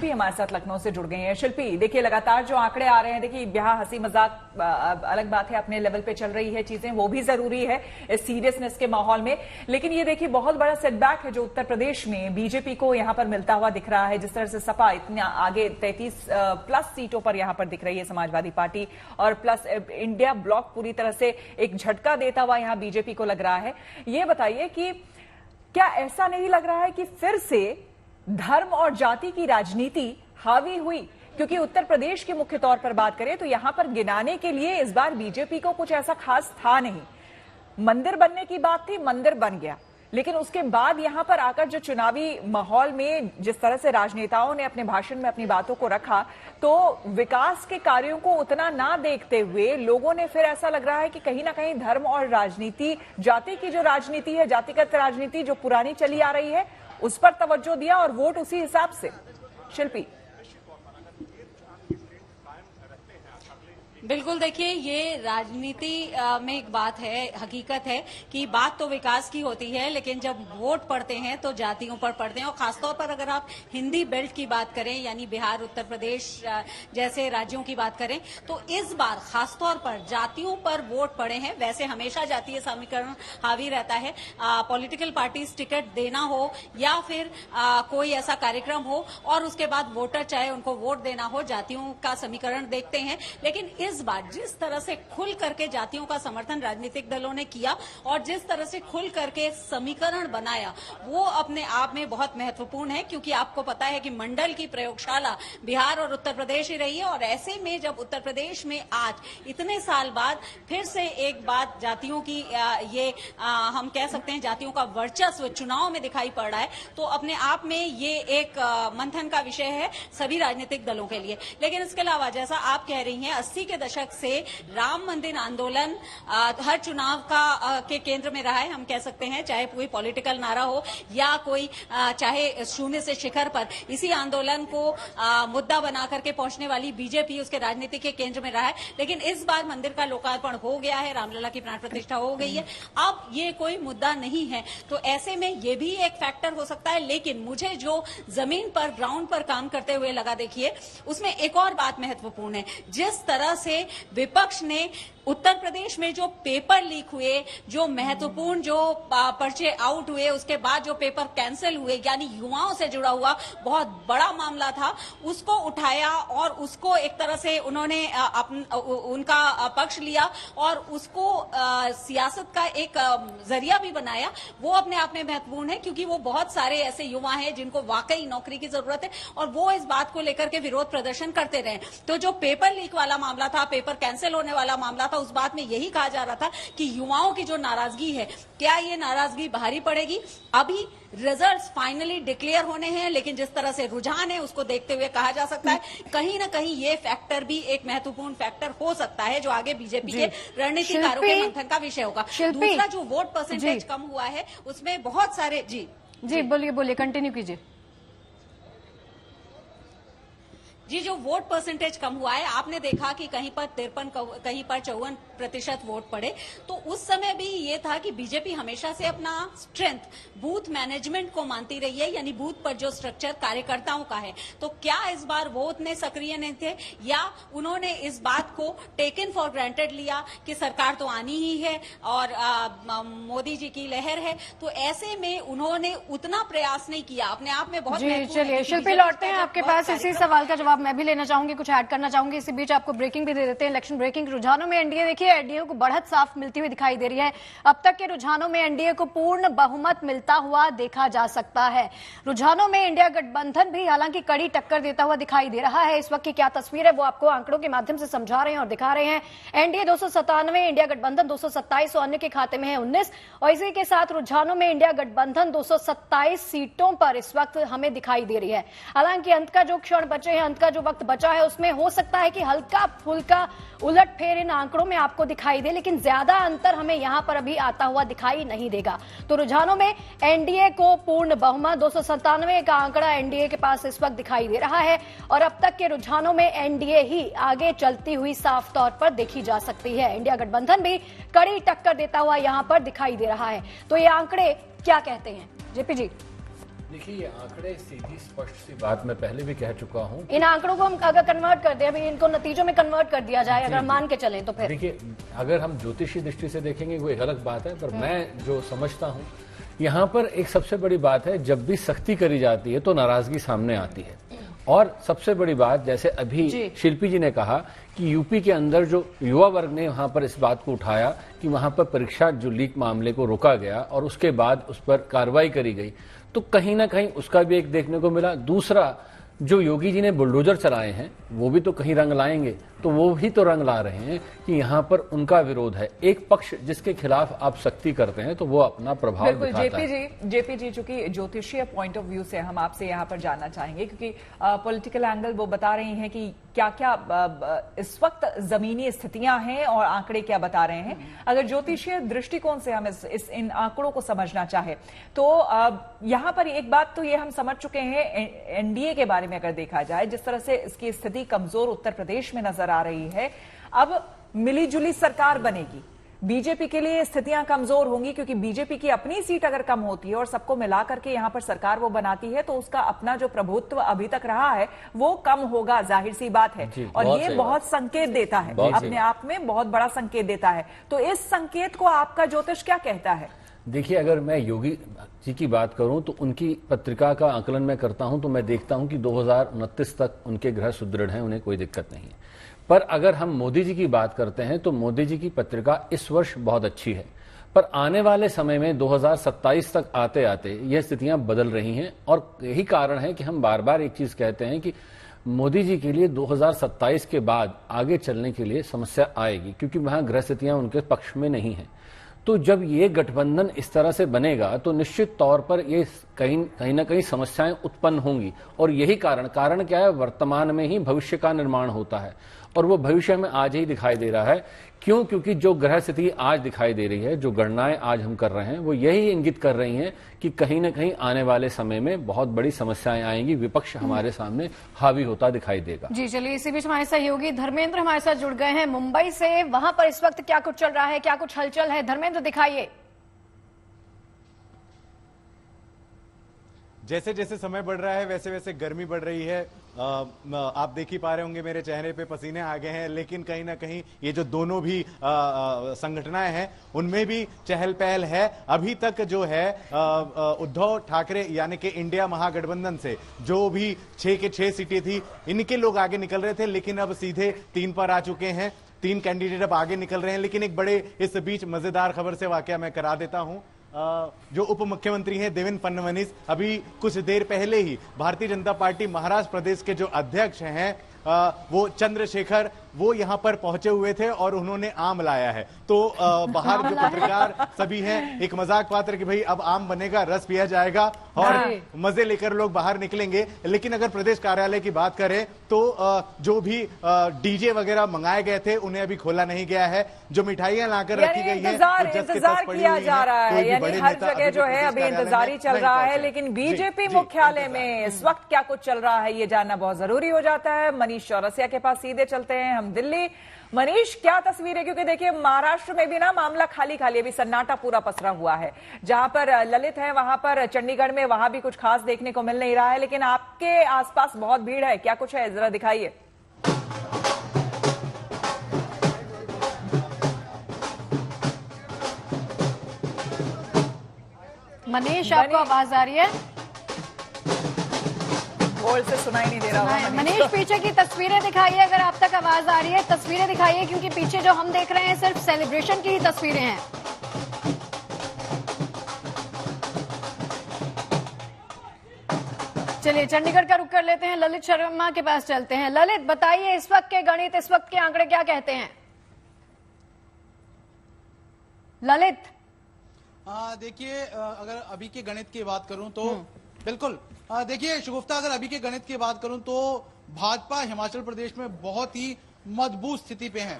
शिल्पी हमारे साथ लखनऊ से जुड़ गई हैं। शिल्पी, देखिए लगातार जो आंकड़े आ रहे हैं, देखिए ब्याह हंसी मजाक अलग बात है, अपने लेवल पे चल रही है चीजें, वो भी जरूरी है इस सीरियसनेस के माहौल में, लेकिन ये देखिए बहुत बड़ा सेटबैक है जो उत्तर प्रदेश में बीजेपी को यहां पर मिलता हुआ दिख रहा है। जिस तरह से सपा इतना आगे 33 प्लस सीटों पर यहां पर दिख रही है समाजवादी पार्टी, और प्लस इंडिया ब्लॉक पूरी तरह से एक झटका देता हुआ यहां बीजेपी को लग रहा है। ये बताइए कि क्या ऐसा नहीं लग रहा है कि फिर से धर्म और जाति की राजनीति हावी हुई? क्योंकि उत्तर प्रदेश के मुख्य तौर पर बात करें तो यहां पर गिनाने के लिए इस बार बीजेपी को कुछ ऐसा खास था नहीं। मंदिर बनने की बात थी, मंदिर बन गया, लेकिन उसके बाद यहां पर आकर जो चुनावी माहौल में जिस तरह से राजनेताओं ने अपने भाषण में अपनी बातों को रखा, तो विकास के कार्यों को उतना ना देखते हुए लोगों ने फिर ऐसा लग रहा है कि कहीं ना कहीं धर्म और राजनीति, जाति की जो राजनीति है, जातिगत राजनीति जो पुरानी चली आ रही है, उस पर तवज्जो दिया और वोट उसी हिसाब से। शिल्पी, बिल्कुल, देखिए ये राजनीति में एक बात है, हकीकत है कि बात तो विकास की होती है, लेकिन जब वोट पड़ते हैं तो जातियों पर पड़ते हैं। और खासतौर पर अगर आप हिंदी बेल्ट की बात करें, यानी बिहार, उत्तर प्रदेश जैसे राज्यों की बात करें, तो इस बार खासतौर पर जातियों पर वोट पड़े हैं। वैसे हमेशा जातीय समीकरण हावी रहता है, पॉलिटिकल पार्टीज टिकट देना हो या फिर कोई ऐसा कार्यक्रम हो और उसके बाद वोटर चाहे उनको वोट देना हो, जातियों का समीकरण देखते हैं। लेकिन इस बार जिस तरह से खुल करके जातियों का समर्थन राजनीतिक दलों ने किया और जिस तरह से खुल करके समीकरण बनाया, वो अपने आप में बहुत महत्वपूर्ण है, क्योंकि आपको पता है कि मंडल की प्रयोगशाला बिहार और उत्तर प्रदेश ही रही है। और ऐसे में जब उत्तर प्रदेश में आज इतने साल बाद फिर से एक बात जातियों की हम कह सकते हैं जातियों का वर्चस्व चुनाव में दिखाई पड़ रहा है, तो अपने आप में ये एक मंथन का विषय है सभी राजनीतिक दलों के लिए। लेकिन इसके अलावा जैसा आप कह रही हैं, 80 के दशक से राम मंदिर आंदोलन हर चुनाव के केंद्र में रहा है, हम कह सकते हैं, चाहे कोई पॉलिटिकल नारा हो या कोई चाहे शून्य से शिखर पर, इसी आंदोलन को मुद्दा बना करके पहुंचने वाली बीजेपी उसके राजनीति के केंद्र में रहा है। लेकिन इस बार मंदिर का लोकार्पण हो गया है, रामलला की प्राण प्रतिष्ठा हो गई है, अब ये कोई मुद्दा नहीं है, तो ऐसे में ये भी एक फैक्टर हो सकता है। लेकिन मुझे जो जमीन पर, ग्राउंड पर काम करते हुए लगा, देखिए उसमें एक और बात महत्वपूर्ण है। जिस तरह से विपक्ष ने उत्तर प्रदेश में जो पेपर लीक हुए, जो महत्वपूर्ण जो पर्चे आउट हुए, उसके बाद जो पेपर कैंसिल हुए, यानी युवाओं से जुड़ा हुआ बहुत बड़ा मामला था, उसको उठाया और उसको एक तरह से उन्होंने उनका पक्ष लिया और उसको सियासत का एक जरिया भी बनाया। वो अपने आप में महत्वपूर्ण है, क्योंकि वो बहुत सारे ऐसे युवा हैं जिनको वाकई नौकरी की जरूरत है और वो इस बात को लेकर के विरोध प्रदर्शन करते रहे। तो जो पेपर लीक वाला मामला था, पेपर कैंसिल होने वाला मामला था, उस बात में यही कहा जा रहा था कि युवाओं की जो नाराजगी है, क्या ये नाराजगी भारी पड़ेगी? अभी रिजल्ट्स फाइनली डिक्लेयर होने हैं, लेकिन जिस तरह से रुझान है उसको देखते हुए कहा जा सकता है कहीं ना कहीं ये फैक्टर भी एक महत्वपूर्ण फैक्टर हो सकता है, जो आगे बीजेपी के रणनीतिकारों के मंथन का विषय होगा। दूसरा जो वोट परसेंटेज कम हुआ है, उसमें बहुत सारे जी बोलिए, कंटिन्यू कीजिए। जी, जो वोट परसेंटेज कम हुआ है, आपने देखा कि कहीं पर 53, कहीं पर 54% वोट पड़े, तो उस समय भी ये था कि बीजेपी हमेशा से अपना स्ट्रेंथ बूथ मैनेजमेंट को मानती रही है, यानी बूथ पर जो स्ट्रक्चर कार्यकर्ताओं का है। तो क्या इस बार वो उतने सक्रिय नहीं थे, या उन्होंने इस बात को टेकन फॉर ग्रांटेड लिया कि सरकार तो आनी ही है और मोदी जी की लहर है, तो ऐसे में उन्होंने उतना प्रयास नहीं किया अपने आप में। बहुत चलिए शिल्पी, लौटते हैं आपके पास, इसी सवाल का जवाब मैं भी लेना चाहूंगी, कुछ ऐड करना चाहूंगी। इसी बीच आपको ब्रेकिंग भी दे देते हैं, इलेक्शन ब्रेकिंग। रुझानों में एनडीए, देखिए एनडीए को बढ़त साफ मिलती हुई दिखाई दे रही है। अब तक के रुझानों में एनडीए को पूर्ण बहुमत मिलता हुआ देखा जा सकता है। रुझानों में इंडिया गठबंधन भी हालांकि कड़ी टक्कर देता हुआ दिखाई दे रहा है। इस वक्त की क्या तस्वीर है वो आपको आंकड़ों के माध्यम से समझा रहे हैं और दिखा रहे हैं। एनडीए 297, इंडिया गठबंधन 227 और अन्य के खाते में है 19। और इसी के साथ रुझानों में इंडिया गठबंधन 227 सीटों पर इस वक्त हमें दिखाई दे रही है। हालांकि अंत का जो क्षण बचे हैं, अंत का जो वक्त बचा है, उसमें हो सकता है कि हल्का फुल्का उलटफेर इन आंकड़ों में आपको दिखाई दे, लेकिन ज्यादा अंतर हमें यहां पर अभी आता हुआ दिखाई नहीं देगा। तो रुझानों में एनडीए को पूर्ण बहुमत 297 का आंकड़ा एनडीए के पास इस वक्त दिखाई दे रहा है और अब तक के रुझानों में एनडीए ही आगे चलती हुई साफ तौर पर देखी जा सकती है। इंडिया गठबंधन भी कड़ी टक्कर देता हुआ यहां पर दिखाई दे रहा है। तो ये आंकड़े क्या कहते हैं, जेपी जी? देखिए ये आंकड़े सीधी स्पष्ट सी बात मैं पहले भी कह चुका हूं। इन आंकड़ों को हम अगर कन्वर्ट कर दें, अभी इनको नतीजों में कन्वर्ट कर दिया जाए, अगर मान के चलें तो फिर देखिए, अगर हम ज्योतिषी दृष्टि से देखेंगे वो एक अलग बात है, पर मैं जो समझता हूं यहाँ पर एक सबसे बड़ी बात है, जब भी सख्ती करी जाती है तो नाराजगी सामने आती है। और सबसे बड़ी बात, जैसे अभी शिल्पी जी ने कहा कि यूपी के अंदर जो युवा वर्ग ने वहां पर इस बात को उठाया कि वहां पर परीक्षा जो लीक मामले को रोका गया और उसके बाद उस पर कार्रवाई करी गई, तो कहीं ना कहीं उसका भी एक देखने को मिला। दूसरा, जो योगी जी ने बुलडोजर चलाए हैं वो भी तो कहीं रंग लाएंगे, तो वो भी तो रंग ला रहे हैं कि यहाँ पर उनका विरोध है। एक पक्ष जिसके खिलाफ आप सख्ती करते हैं तो वो अपना प्रभाव दिखाता है। जेपी जी, चूंकि ज्योतिषीय पॉइंट ऑफ व्यू से हम आपसे यहाँ पर जानना चाहेंगे, क्योंकि पॉलिटिकल एंगल वो बता रही हैं कि क्या क्या इस वक्त जमीनी स्थितियां हैं और आंकड़े क्या बता रहे हैं। अगर ज्योतिषीय दृष्टिकोण से हम इन आंकड़ों को समझना चाहे तो यहाँ पर एक बात तो ये हम समझ चुके हैं, एनडीए के बारे में अगर देखा जाए, जिस तरह से इसकी स्थिति कमजोर उत्तर प्रदेश में नजर आ रही है, अब मिलीजुली सरकार बनेगी, बीजेपी के लिए स्थितियां कमजोर होंगी, क्योंकि बीजेपी की अपनी सीट अगर कम होती है और सबको मिलाकर के यहां पर सरकार वो बनाती है तो उसका अपना जो प्रभुत्व अभी तक रहा है वो कम होगा, जाहिर सी बात है। और ये बहुत संकेत देता है, अपने आप में बहुत बड़ा संकेत देता है। तो इस संकेत को आपका ज्योतिष क्या कहता है? देखिए, अगर मैं योगी जी की बात करूं तो उनकी पत्रिका का आकलन मैं करता हूं तो मैं देखता हूं कि 2029 तक उनके ग्रह सुदृढ़ हैं, उन्हें कोई दिक्कत नहीं है। पर अगर हम मोदी जी की बात करते हैं तो मोदी जी की पत्रिका इस वर्ष बहुत अच्छी है, पर आने वाले समय में 2027 तक आते आते यह स्थितियां बदल रही हैं। और यही कारण है कि हम बार बार एक चीज कहते हैं कि मोदी जी के लिए 2027 के बाद आगे चलने के लिए समस्या आएगी, क्योंकि वहां ग्रह स्थितियां उनके पक्ष में नहीं है। तो जब ये गठबंधन इस तरह से बनेगा तो निश्चित तौर पर ये कहीं ना कहीं समस्याएं उत्पन्न होंगी। और यही कारण क्या है, वर्तमान में ही भविष्य का निर्माण होता है और वो भविष्य में आज ही दिखाई दे रहा है। क्यों? क्योंकि जो ग्रह स्थिति आज दिखाई दे रही है, जो गणनाएं आज हम कर रहे हैं, वो यही इंगित कर रही हैं कि कहीं ना कहीं आने वाले समय में बहुत बड़ी समस्याएं आएंगी, विपक्ष हमारे सामने हावी होता दिखाई देगा। जी चलिए, इसी बीच हमारे सहयोगी धर्मेंद्र हमारे साथ जुड़ गए हैं मुंबई से। वहां पर इस वक्त क्या कुछ चल रहा है, क्या कुछ हलचल है? धर्मेंद्र, दिखाइए। जैसे जैसे समय बढ़ रहा है वैसे वैसे गर्मी बढ़ रही है। आप देख ही पा रहे होंगे मेरे चेहरे पे पसीने आ गए हैं, लेकिन कहीं ना कहीं ये जो दोनों भी संगठनाएं हैं उनमें भी चहल पहल है। अभी तक जो है उद्धव ठाकरे यानी कि इंडिया महागठबंधन से जो भी 6 के 6 सीटें थी, इनके लोग आगे निकल रहे थे, लेकिन अब सीधे 3 पर आ चुके हैं। 3 कैंडिडेट अब आगे निकल रहे हैं। लेकिन एक बड़े इस बीच मजेदार खबर से वाकया मैं करा देता हूं। जो उप मुख्यमंत्री हैं देवेंद्र फडणवीस, अभी कुछ देर पहले ही भारतीय जनता पार्टी महाराष्ट्र प्रदेश के जो अध्यक्ष हैं वो चंद्रशेखर, वो यहां पर पहुंचे हुए थे और उन्होंने आम लाया है। तो बाहर जो पत्रकार सभी हैं, एक मजाक पात्र कि भाई अब आम बनेगा, रस पिया जाएगा और मजे लेकर लोग बाहर निकलेंगे। लेकिन अगर प्रदेश कार्यालय की बात करें तो जो भी डीजे वगैरह मंगाए गए थे उन्हें अभी खोला नहीं गया है। जो मिठाइयां लाकर रखी गई है, इंतजार किया जा रहा है, यानी हर जगह जो है अभी इंतजारी चल रहा है। लेकिन बीजेपी मुख्यालय में इस वक्त क्या कुछ चल रहा है ये जानना बहुत जरूरी हो जाता है। मनीष चौरसिया के पास सीधे चलते हैं हम दिल्ली। मनीष, क्या तस्वीर है? क्योंकि देखिए महाराष्ट्र में भी ना मामला खाली अभी सन्नाटा पूरा पसरा हुआ है। जहां पर ललित है वहां पर चंडीगढ़ में वहां भी कुछ खास देखने को मिल नहीं रहा है, लेकिन आपके आसपास बहुत भीड़ है, क्या कुछ है जरा दिखाइए। मनीष, आपको आवाज आ रही है? बोल से सुनाई नहीं दे रहा होगा मनीष, पीछे की तस्वीरें दिखाइए अगर आप तक आवाज आ रही है। तस्वीरें दिखाइए, क्योंकि पीछे जो हम देख रहे हैं सिर्फ सेलिब्रेशन की ही तस्वीरें हैं। चलिए चंडीगढ़ का रुख कर लेते हैं, ललित शर्मा के पास चलते हैं। ललित, बताइए इस वक्त के गणित, इस वक्त के आंकड़े क्या कहते हैं? ललित, देखिए, अगर अभी के गणित की बात करूं तो बिल्कुल देखिए शुगुफ्ता, अगर अभी के गणित की बात करूं तो भाजपा हिमाचल प्रदेश में बहुत ही मजबूत स्थिति पे है।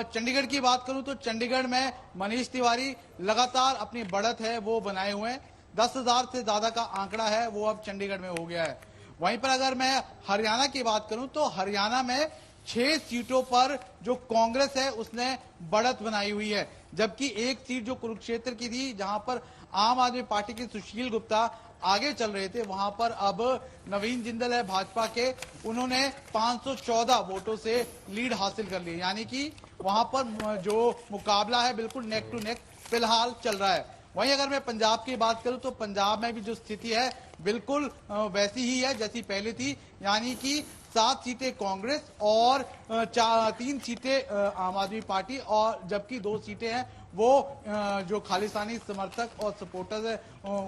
चंडीगढ़ की बात करूं तो चंडीगढ़ में मनीष तिवारी लगातार अपनी बढ़त है वो बनाए हुए हैं। 10,000 से ज्यादा का आंकड़ा है वो अब चंडीगढ़ में हो गया है। वहीं पर अगर मैं हरियाणा की बात करूं तो हरियाणा में 6 सीटों पर जो कांग्रेस है उसने बढ़त बनाई हुई है, जबकि एक सीट जो कुरुक्षेत्र की थी जहां पर आम आदमी पार्टी के सुशील गुप्ता आगे चल रहे थे वहां पर अब नवीन जिंदल है भाजपा के, उन्होंने 514 वोटों से लीड हासिल कर ली, यानी कि वहां पर जो मुकाबला है बिल्कुल नेक टू नेक फिलहाल चल रहा है। वहीं अगर मैं पंजाब की बात करूं तो पंजाब में भी जो स्थिति है बिल्कुल वैसी ही है जैसी पहले थी, यानी कि 7 सीटें कांग्रेस और 3 सीटें आम आदमी पार्टी, और जबकि 2 सीटें हैं वो जो खालिस्तानी समर्थक और सपोर्टर्स है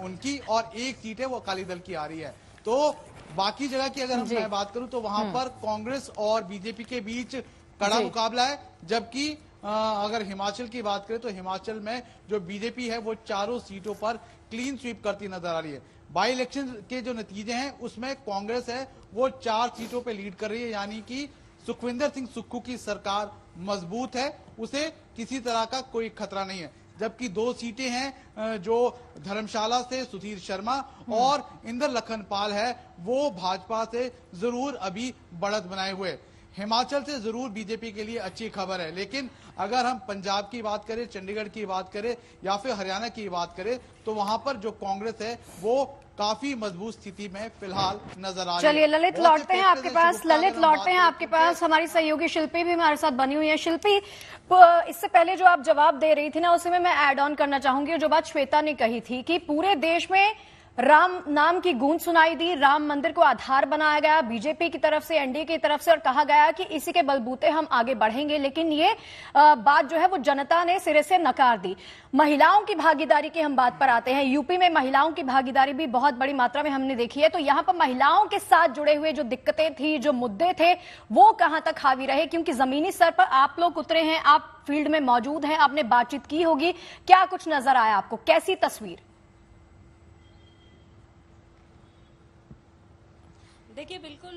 उनकी, और 1 सीट है वो अकाली दल की आ रही है। तो बाकी जगह की अगर मैं बात करूं तो वहां पर कांग्रेस और बीजेपी के बीच कड़ा मुकाबला है, जबकि अगर हिमाचल की बात करें तो हिमाचल में जो बीजेपी है वो 4 सीटों पर क्लीन स्वीप करती नजर आ रही है। बाई इलेक्शन के जो नतीजे हैं उसमें कांग्रेस है वो 4 सीटों पे लीड कर रही है, यानी कि सुखविंदर सिंह सुक्खू की सरकार मजबूत है, उसे किसी तरह का कोई खतरा नहीं है। जबकि 2 सीटें हैं जो धर्मशाला से सुधीर शर्मा और इंदर लखनपाल है वो भाजपा से जरूर अभी बढ़त बनाए हुए। हिमाचल से जरूर बीजेपी के लिए अच्छी खबर है, लेकिन अगर हम पंजाब की बात करें, चंडीगढ़ की बात करें या फिर हरियाणा की बात करें तो वहां पर जो कांग्रेस है वो काफी मजबूत स्थिति में फिलहाल नजर आ रही है। चलिए ललित लौटते हैं आपके पास, ललित लौटते हैं आपके पास। हमारी सहयोगी शिल्पी भी हमारे साथ बनी हुई है। शिल्पी, इससे पहले जो आप जवाब दे रही थी ना उसी में मैं ऐड ऑन करना चाहूंगी जो बात श्वेता ने कही थी कि पूरे देश में राम नाम की गूंज सुनाई दी, राम मंदिर को आधार बनाया गया बीजेपी की तरफ से, एनडीए की तरफ से, और कहा गया कि इसी के बलबूते हम आगे बढ़ेंगे। लेकिन ये बात जो है वो जनता ने सिरे से नकार दी। महिलाओं की भागीदारी की हम बात पर आते हैं। यूपी में महिलाओं की भागीदारी भी बहुत बड़ी मात्रा में हमने देखी है, तो यहां पर महिलाओं के साथ जुड़े हुए जो दिक्कतें थी, जो मुद्दे थे, वो कहां तक हावी रहे? क्योंकि जमीनी स्तर पर आप लोग उतरे हैं, आप फील्ड में मौजूद हैं, आपने बातचीत की होगी, क्या कुछ नजर आया आपको, कैसी तस्वीर? देखिए, बिल्कुल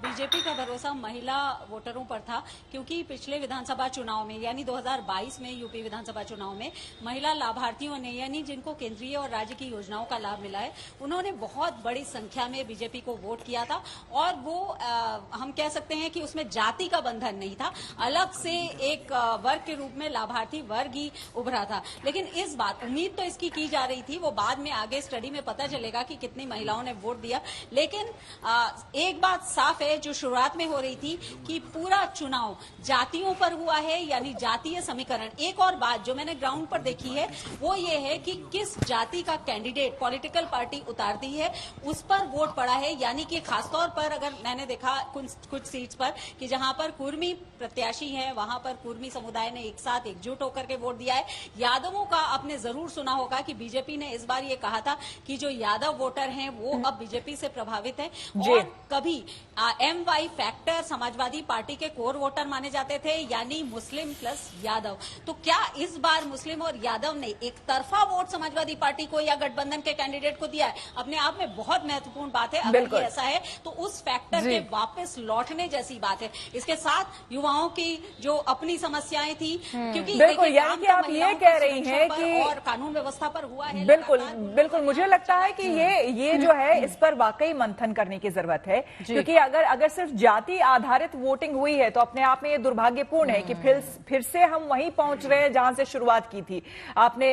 बीजेपी का भरोसा महिला वोटरों पर था, क्योंकि पिछले विधानसभा चुनाव में यानी 2022 में यूपी विधानसभा चुनाव में महिला लाभार्थियों ने, यानी जिनको केंद्रीय और राज्य की योजनाओं का लाभ मिला है, उन्होंने बहुत बड़ी संख्या में बीजेपी को वोट किया था। और वो हम कह सकते हैं कि उसमें जाति का बंधन नहीं था, अलग से एक वर्ग के रूप में लाभार्थी वर्ग ही उभरा था। लेकिन इस बात उम्मीद तो इसकी की जा रही थी, वो बाद में आगे स्टडी में पता चलेगा कि कितनी महिलाओं ने वोट दिया। लेकिन एक बात साफ है जो शुरुआत में हो रही थी कि पूरा चुनाव जातियों पर हुआ है, यानी जातीय समीकरण। एक और बात जो मैंने ग्राउंड पर देखी है वो ये है कि किस जाति का कैंडिडेट पॉलिटिकल पार्टी उतारती है उस पर वोट पड़ा है, यानी कि खासतौर पर अगर मैंने देखा कुछ सीट्स पर कि जहां पर कुर्मी प्रत्याशी है वहां पर कुर्मी समुदाय ने एक साथ एकजुट होकर के वोट दिया है। यादवों का आपने जरूर सुना होगा कि बीजेपी ने इस बार ये कहा था कि जो यादव वोटर हैं वो अब बीजेपी से प्रभावित है, और कभी MY फैक्टर समाजवादी पार्टी के कोर वोटर माने जाते थे, यानी मुस्लिम प्लस यादव। तो क्या इस बार मुस्लिम और यादव ने एक तरफा वोट समाजवादी पार्टी को या गठबंधन के कैंडिडेट को दिया है? अपने आप में बहुत महत्वपूर्ण बात है। अगर ये ऐसा है तो उस फैक्टर के वापस लौटने जैसी बात है। इसके साथ युवाओं की जो अपनी समस्याएं थी, क्योंकि बिल्कुल, यानी कि आप ये कह रही हैं कि और कानून व्यवस्था पर हुआ है। बिल्कुल मुझे लगता है कि ये जो है इस पर वाकई मंथन करने की जरूरत है, क्योंकि अगर सिर्फ जाति आधारित वोटिंग हुई है तो अपने आप में ये दुर्भाग्यपूर्ण है कि फिर से हम वहीं पहुंच रहे हैं जहां से शुरुआत की थी। आपने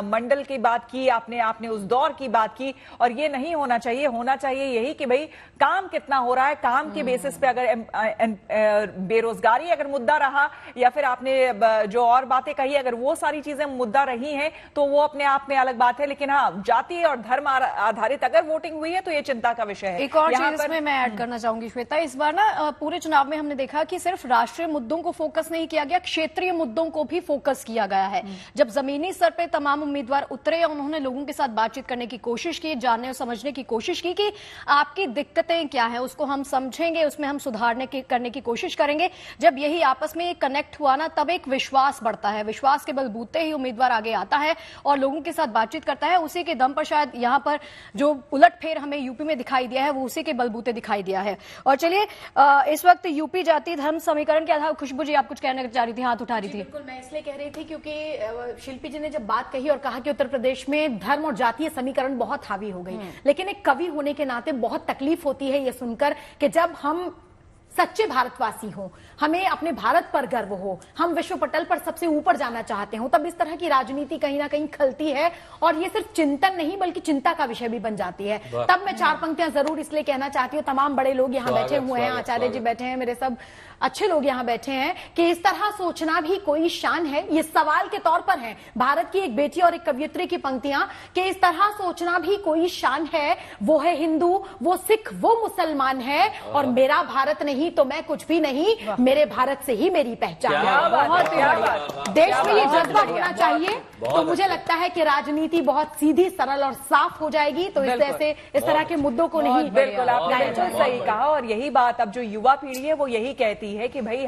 मंडल की बात की, आपने उस दौर की बात की, और ये नहीं होना चाहिए। होना चाहिए यही कि भाई काम कितना हो रहा है, काम के बेसिस पे अगर बेरोजगारी अगर मुद्दा रहा या फिर आपने जो और बातें कही अगर वो सारी चीजें मुद्दा रही हैं तो वो अपने आप में अलग बात है। लेकिन हाँ, जाति और धर्म आधारित अगर वोटिंग हुई है तो ये चिंता का विषय है। एक और चीज इसमें मैं ऐड करना चाहूंगी श्वेता, इस बार ना पूरे चुनाव में हमने देखा कि सिर्फ राष्ट्रीय मुद्दों को फोकस नहीं किया गया, क्षेत्रीय मुद्दों को भी फोकस किया गया है। जब जमीनी स्तर पे तमाम उम्मीदवार उतरे, उन्होंने लोगों के साथ बातचीत करने की कोशिश की, जानने और समझने की कोशिश की कि आपकी दिक्कतें क्या है, उसको हम समझेंगे, उसमें हम करने की कोशिश करेंगे। जब यही आपस में कनेक्ट हुआ ना, तब एक विश्वास बढ़ता है। विश्वास के बलबूते ही उम्मीदवार आगे आता है और लोगों के साथ बातचीत करता है। उसी के दम पर शायद यहाँ पर जो उलटफेर हमें यूपी में दिखाई दिया है वो उसी के बलबूते दिखाई दिया है। और चलिए, इस वक्त यूपी जाति धर्म समीकरण के आधार, खुशबू जी आप कुछ कहना चाह रही थी, हाथ उठा रही थी। बिल्कुल, मैं इसलिए कह रही थी क्योंकि शिल्पी जी ने जब बात कही और कहा कि उत्तर प्रदेश में धर्म और जातीय समीकरण बहुत हावी हो गई, लेकिन एक कवि होने के नाते बहुत तकलीफ होती है ये सुनकर कि जब हम सच्चे भारतवासी हो, हमें अपने भारत पर गर्व हो, हम विश्व पटल पर सबसे ऊपर जाना चाहते हो, तब इस तरह की राजनीति कहीं ना कहीं खलती है और ये सिर्फ चिंतन नहीं बल्कि चिंता का विषय भी बन जाती है। तब मैं 4 पंक्तियां जरूर इसलिए कहना चाहती हूँ, तमाम बड़े लोग यहाँ बैठे हुए हैं, आचार्य जी बैठे हैं, मेरे सब अच्छे लोग यहाँ बैठे हैं, कि इस तरह सोचना भी कोई शान है। ये सवाल के तौर पर है, भारत की एक बेटी और एक कवियत्री की पंक्तियां, कि इस तरह सोचना भी कोई शान है, वो है हिंदू, वो सिख, वो मुसलमान है, और मेरा भारत नहीं तो मैं कुछ भी नहीं, मेरे भारत से ही मेरी पहचान है। बहुत बढ़िया, देश में ये जज्बा होना चाहिए। तो मुझे लगता है कि राजनीति बहुत सीधी, सरल और साफ हो जाएगी। तो इस तरह के मुद्दों को नहीं, बिल्कुल आपने बिल्कुल सही कहा। और यही बात अब जो युवा पीढ़ी है वो यही कहती है कि भाई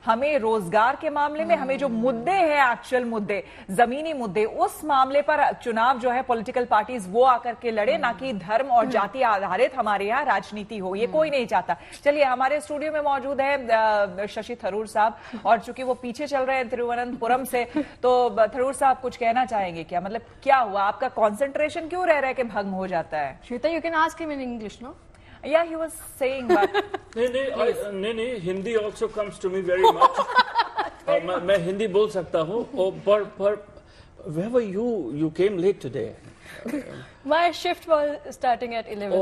हमें रोजगार के मामले में हमें जो मुद्दे हैं, एक्चुअल मुद्दे, जमीनी मुद्दे, उस मामले पर चुनाव जो है पॉलिटिकल पार्टीज वो आकर के लड़े, ना कि धर्म और जाति आधारित हमारे यहाँ राजनीति हो। ये कोई नहीं चाहता। चलिए, हमारे स्टूडियो में मौजूद है शशि थरूर साहब, और चूंकि वो पीछे चल रहे हैं तिरुवनंतपुरम से, तो थरूर साहब कुछ कहना चाहेंगे क्या? मतलब क्या हुआ, आपका कॉन्सेंट्रेशन क्यों रह रहा है कि भंग हो जाता है? Shweta, you can ask him in English, no? Yeah, he was saying, but नहीं, Hindi also comes to me very much. मैं हिंदी बोल सकता हूँ, पर where were you? You came late today. My shift was starting at 11.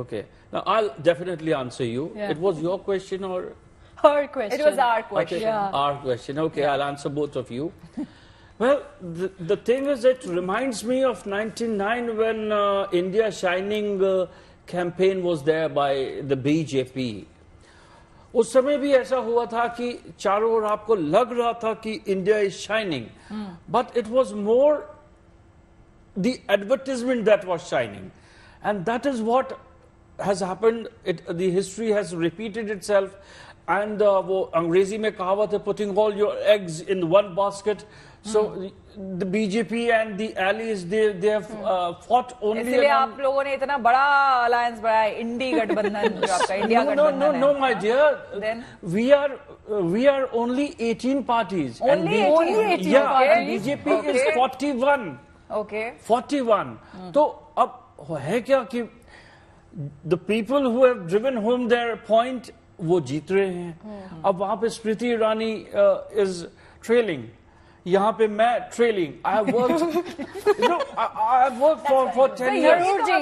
Okay. Now I'll definitely answer you. Yeah. It was your question or Her question. it was our question. okay, Yeah. our question? Okay, I'll answer both of you. Well, the thing is, it reminds me of 1999 when India Shining campaign was there by the BJP. उस समय भी ऐसा हुआ था कि चारों ओर आपको लग रहा था कि India is shining, but it was more the advertisement that was shining, and that is what has happened. The history has repeated itself, and वो अंग्रेजी में कहावत है, putting all your eggs in one basket. So the BJP and the allies, they have fought only. इसलिए आप लोगों ने इतना बड़ा अलायंस बनाया, इंडी गठबंधन, जो आपका इंडिया गठबंधन है। No, my dear. Then we are only 18 parties. Only 18 yeah, parties? BJP is 41. Okay. 41. तो अब है क्या कि the people who have driven home their point वो जीत रहे हैं। अब वहां पे स्मृति ईरानी is trailing, यहाँ पे मैं trailing. I have worked, I have worked for 10 years. Tharoor ji,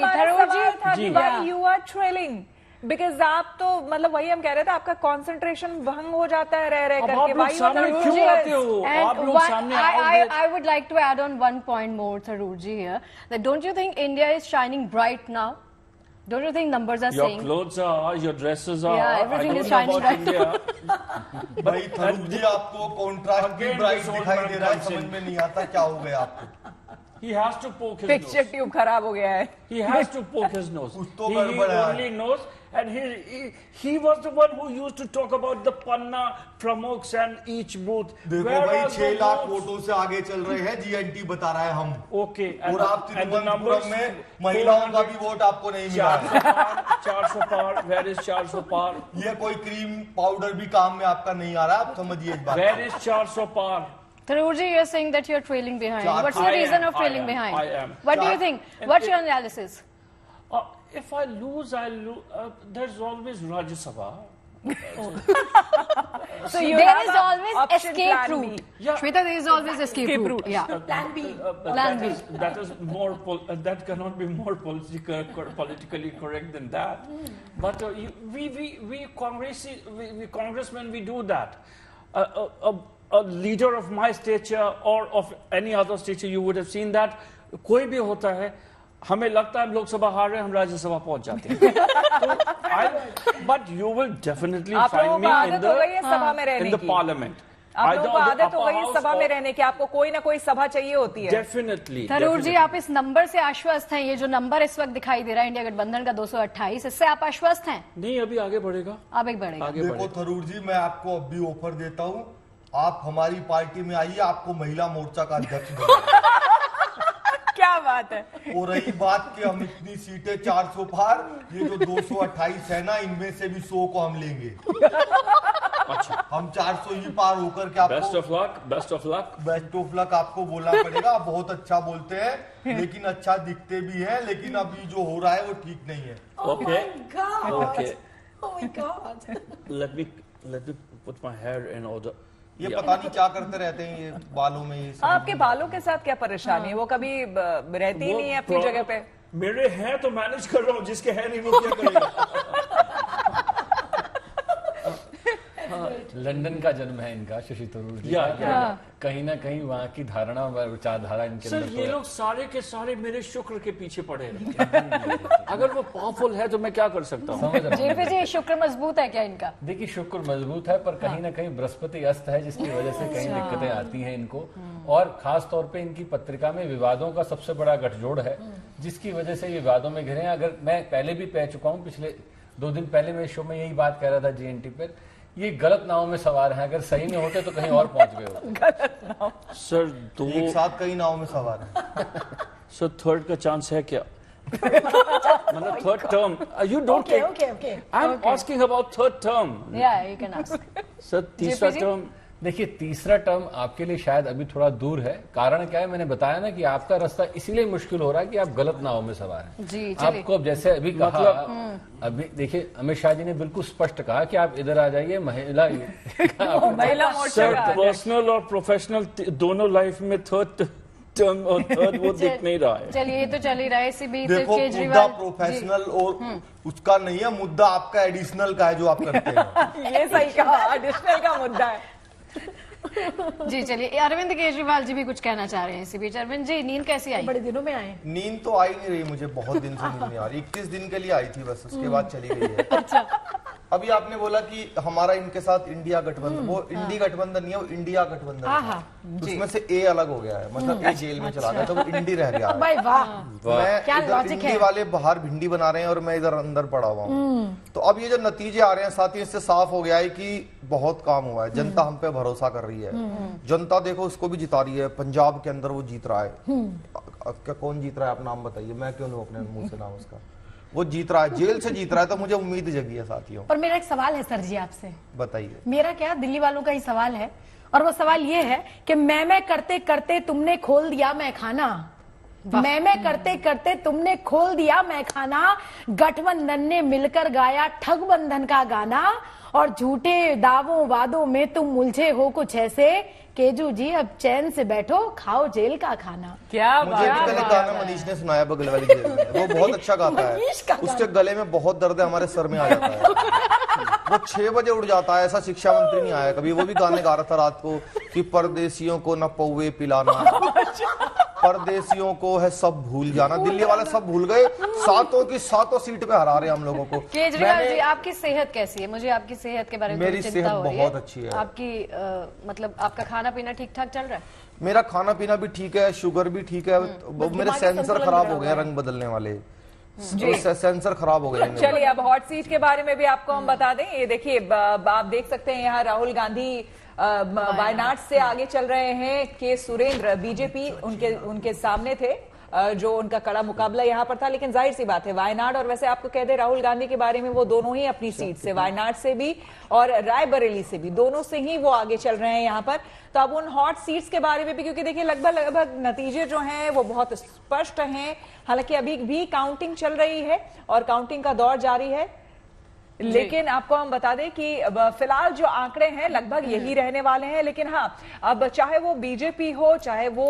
ji. why you are trailing? Because आप तो मतलब वही हम कह रहे थे, आपका कंसंट्रेशन भंग हो जाता है रह अब करके। आप लोग Why you are सामने not क्यों doing आते this? हो? And आप लोग one- सामने I आओगे। would like to add on one point more, Tharoorji, here. That don't you think India is shining bright now? Don't you think numbers are Your saying? clothes are, your dresses are. Yeah, everything I don't is know shining about bright. India. भाई थरूर जी, आपको contrast भी Again, bright this old दिखाई man दे रहा है, comes in. समझ में नहीं आता क्या हो गया आपको। He has to poke his picture nose. Tube खराब हो गया है। He has to poke his nose. कुछ तो He गड़बड़ है। only knows, and he was the one who used to talk about the panna pramukhs and each booth. देखो Where भाई, are 6 the लाख booths? वोटों से आगे चल रहे हैं, जीएनटी बता रहा है हम। Okay. और आप and the numbers, तिरुवनंतपुरम में महिलाओं का भी वोट आपको नहीं मिला है। 400 par. Where is 400 par? ये कोई क्रीम पाउडर भी काम में आपका नहीं आ रहा, आप समझिए इस बात Where को। is 400 par? Tharoorji, you're saying that you're trailing behind. Char- What's the I reason am, of trailing I am, behind? I am. What do you Char- think? What's your analysis? If I lose, I lose. There's always Rajya Sabha. So you There have is a always option escape plan B. route. Yeah. Shweta, there is always escape route. Yeah. Plan B. Plan B. That is more. That cannot be more politically correct than that. But we congressmen, we do that. A leader of my stature or of any other stature, you would have seen that. कोई भी होता है, हमें लगता है हम लोकसभा हार रहे हैं, हम राज्यसभा पहुंच जाते हैं। But you will definitely आप लोगों find me को in आदत हो गई है सभा में the रहने in the की। parliament. आप लोगों को Either आदत हो upper गई है house सभा में or- रहने की, आपको कोई ना कोई सभा चाहिए होती है। Definitely. थरूर जी, definitely. आप इस नंबर से आश्वस्त हैं? ये जो नंबर इस वक्त दिखाई दे रहा है इंडिया गठबंधन का 228, इससे आप आश्वस्त हैं? नहीं, अभी आगे बढ़ेगा। अब एक बढ़ेगा। आगे देखो बढ़ेगा। थरूर जी, मैं आपको अब भी ऑफर देता हूँ, आप हमारी पार्टी में आइए, आपको महिला मोर्चा का अध्यक्ष बनाएंगे। क्या बात है। और रही बात कि हम इतनी सीटें 400 पार, ये जो 228 है ना, इनमें से भी 100 को हम लेंगे। अच्छा, हम 400 ही पार होकर के बेस्ट आपको of luck, best of luck. Best of luck आपको बोलना पड़ेगा। आप बहुत अच्छा बोलते हैं, लेकिन अच्छा दिखते भी हैं, लेकिन अभी जो हो रहा है वो ठीक नहीं है। Okay okay Oh my God. Let me put my hair in order. ये पता नहीं क्या करते रहते हैं ये बालों में ये सब। आपके बालों के साथ क्या परेशानी है? वो कभी रहती ही नहीं है अपनी जगह पे। मेरे हैं तो मैनेज कर रहा हूँ, जिसके है नहीं वो क्या करेगा? लंदन का जन्म है इनका, शशि थरूर जी। कहीं ना कहीं वहाँ की धारणा और विचारधारा इनके सर, अंदर ये लोग सारे के सारे मेरे शुक्र के पीछे पड़े हैं। अगर वो पावरफुल है तो मैं क्या कर सकता हूँ? जेपी जी, शुक्र मजबूत है क्या इनका? देखिए, शुक्र मजबूत है, पर कहीं ना कहीं बृहस्पति अस्त है, जिसकी वजह से कई दिक्कतें आती हैं इनको। और खास तौर पे इनकी पत्रिका में विवादों का सबसे बड़ा गठजोड़ है, जिसकी वजह से ये विवादों में घिरे हैं। अगर मैं पहले भी कह चुका हूँ, पिछले 2 दिन पहले मेरे शो में यही बात कह रहा था जीएनटी पर, ये गलत नावों में सवार हैं। अगर सही नहीं होते तो कहीं और पहुंच गए होते। सर, एक साथ कई नावों में सवार है। सर, थर्ड का चांस है क्या? मतलब third term? You don't Okay. I am asking about third term. या यू कैन आस्क। सर, तीसरा टर्म? देखिए, तीसरा टर्म आपके लिए शायद अभी थोड़ा दूर है। कारण क्या है, मैंने बताया ना कि आपका रास्ता इसीलिए मुश्किल हो रहा है कि आप गलत नावों में सवार हैं। जी, चलिए। आपको अब जैसे अभी कहा, अभी देखिए अमित शाह जी ने बिल्कुल स्पष्ट कहा कि आप इधर आ जाइए, महिला मोर्चा सर, का पर्सनल और प्रोफेशनल दोनों लाइफ में थर्ड टर्म और थर्ड वो दिख नहीं रहा है। चलिए, ये तो चल ही रहा है। इसी बीच देखो, मुद्दा केजरीवाल प्रोफेशनल और उसका नहीं है, मुद्दा आपका एडिशनल का है जो आप करते हैं। ये सही कहा, एडिशनल का मुद्दा है। जी, चलिए, अरविंद केजरीवाल जी भी कुछ कहना चाह रहे हैं इसी बीच। अरविंद जी, नींद कैसी आई? बड़े दिनों में आए। नींद तो आई नहीं रही मुझे, बहुत दिन से नींद नहीं आ रही। 21 दिन के लिए आई थी बस, उसके बाद चली गई है। अच्छा, अभी आपने बोला कि हमारा इनके साथ इंडिया गठबंधन, वो इंडी गठबंधन नहीं है, वो इंडिया गठबंधन था। उसमें से ए अलग हो गया है, मतलब ए जेल में चला गया तो वो इंडी रह गया है। भाई वाह, मैं क्या इधर लॉजिक इंडी है। वाले बाहर भिंडी बना रहे हैं और मैं इधर अंदर पड़ा हुआ हूँ। तो अब ये जो नतीजे आ रहे हैं साथियों, इससे साफ हो गया है कि बहुत काम हुआ है। जनता हम पे भरोसा कर रही है। जनता देखो उसको भी जिता रही है। पंजाब के अंदर वो जीत रहा है। क्या कौन जीत रहा है, आप नाम बताइए, मैं क्यों लूं अपने मुंह से नाम उसका। वो जीत रहा है, जेल से जीत रहा है, तो मुझे उम्मीद जगी है साथियों। पर मेरा एक सवाल है सर जी आपसे। बताइए। मेरा क्या, दिल्ली वालों का ही सवाल है, और वो सवाल ये है कि मैं करते करते तुमने खोल दिया मैं खाना। मैं करते करते तुमने खोल दिया मैं खाना। गठबंधन ने मिलकर गाया ठगबंधन का गाना, और झूठे दावों वादों में तुम उलझे हो कुछ ऐसे। केजू जी, अब चैन से बैठो, खाओ जेल का खाना। क्या मुझे भी कल एक गाना मनीष ने सुनाया बगल वाली जेल में, वो बहुत अच्छा गाता है। उसके गले में बहुत दर्द है, हमारे सर में आ जाता है। वो 6 बजे उठ जाता है, ऐसा शिक्षा मंत्री नहीं आया कभी। वो भी गाने गा रहा था रात को कि परदेसियों को न पौवे पिलाना, परदेसियों को है सब भूल जाना। दिल्ली वाले सब भूल गए, 7 की 7 सीट पे हरा रहे हम लोगों को। केजरीवाल जी, आपकी सेहत कैसी है? मुझे आपकी सेहत के बारे में मेरी चिंता हो सेहत रही है। बहुत अच्छी है। आपकी मतलब आपका खाना पीना ठीक ठाक चल रहा है? मेरा खाना पीना भी ठीक है, शुगर भी ठीक है। मेरे सेंसर खराब हो गए, रंग बदलने वाले सेंसर खराब हो गए। चलिए, अब हॉट सीट के बारे में भी आपको हम बता दें। ये देखिए, आप देख सकते हैं यहाँ राहुल गांधी वायनाड से आगे चल रहे हैं। के सुरेंद्र बीजेपी उनके सामने थे, जो उनका कड़ा मुकाबला यहाँ पर था। लेकिन जाहिर सी बात है, वायनाड, और वैसे आपको कह दे राहुल गांधी के बारे में, वो दोनों ही अपनी सीट से, वायनाड से भी और रायबरेली से भी, दोनों से ही वो आगे चल रहे हैं यहाँ पर। तो अब उन हॉट सीट्स के बारे में भी, क्योंकि देखिए लगभग नतीजे जो हैं वो बहुत स्पष्ट हैं। हालांकि अभी भी काउंटिंग चल रही है और काउंटिंग का दौर जारी है, लेकिन आपको हम बता दें कि फिलहाल जो आंकड़े हैं लगभग यही रहने वाले हैं। लेकिन हाँ, अब चाहे वो बीजेपी हो, चाहे वो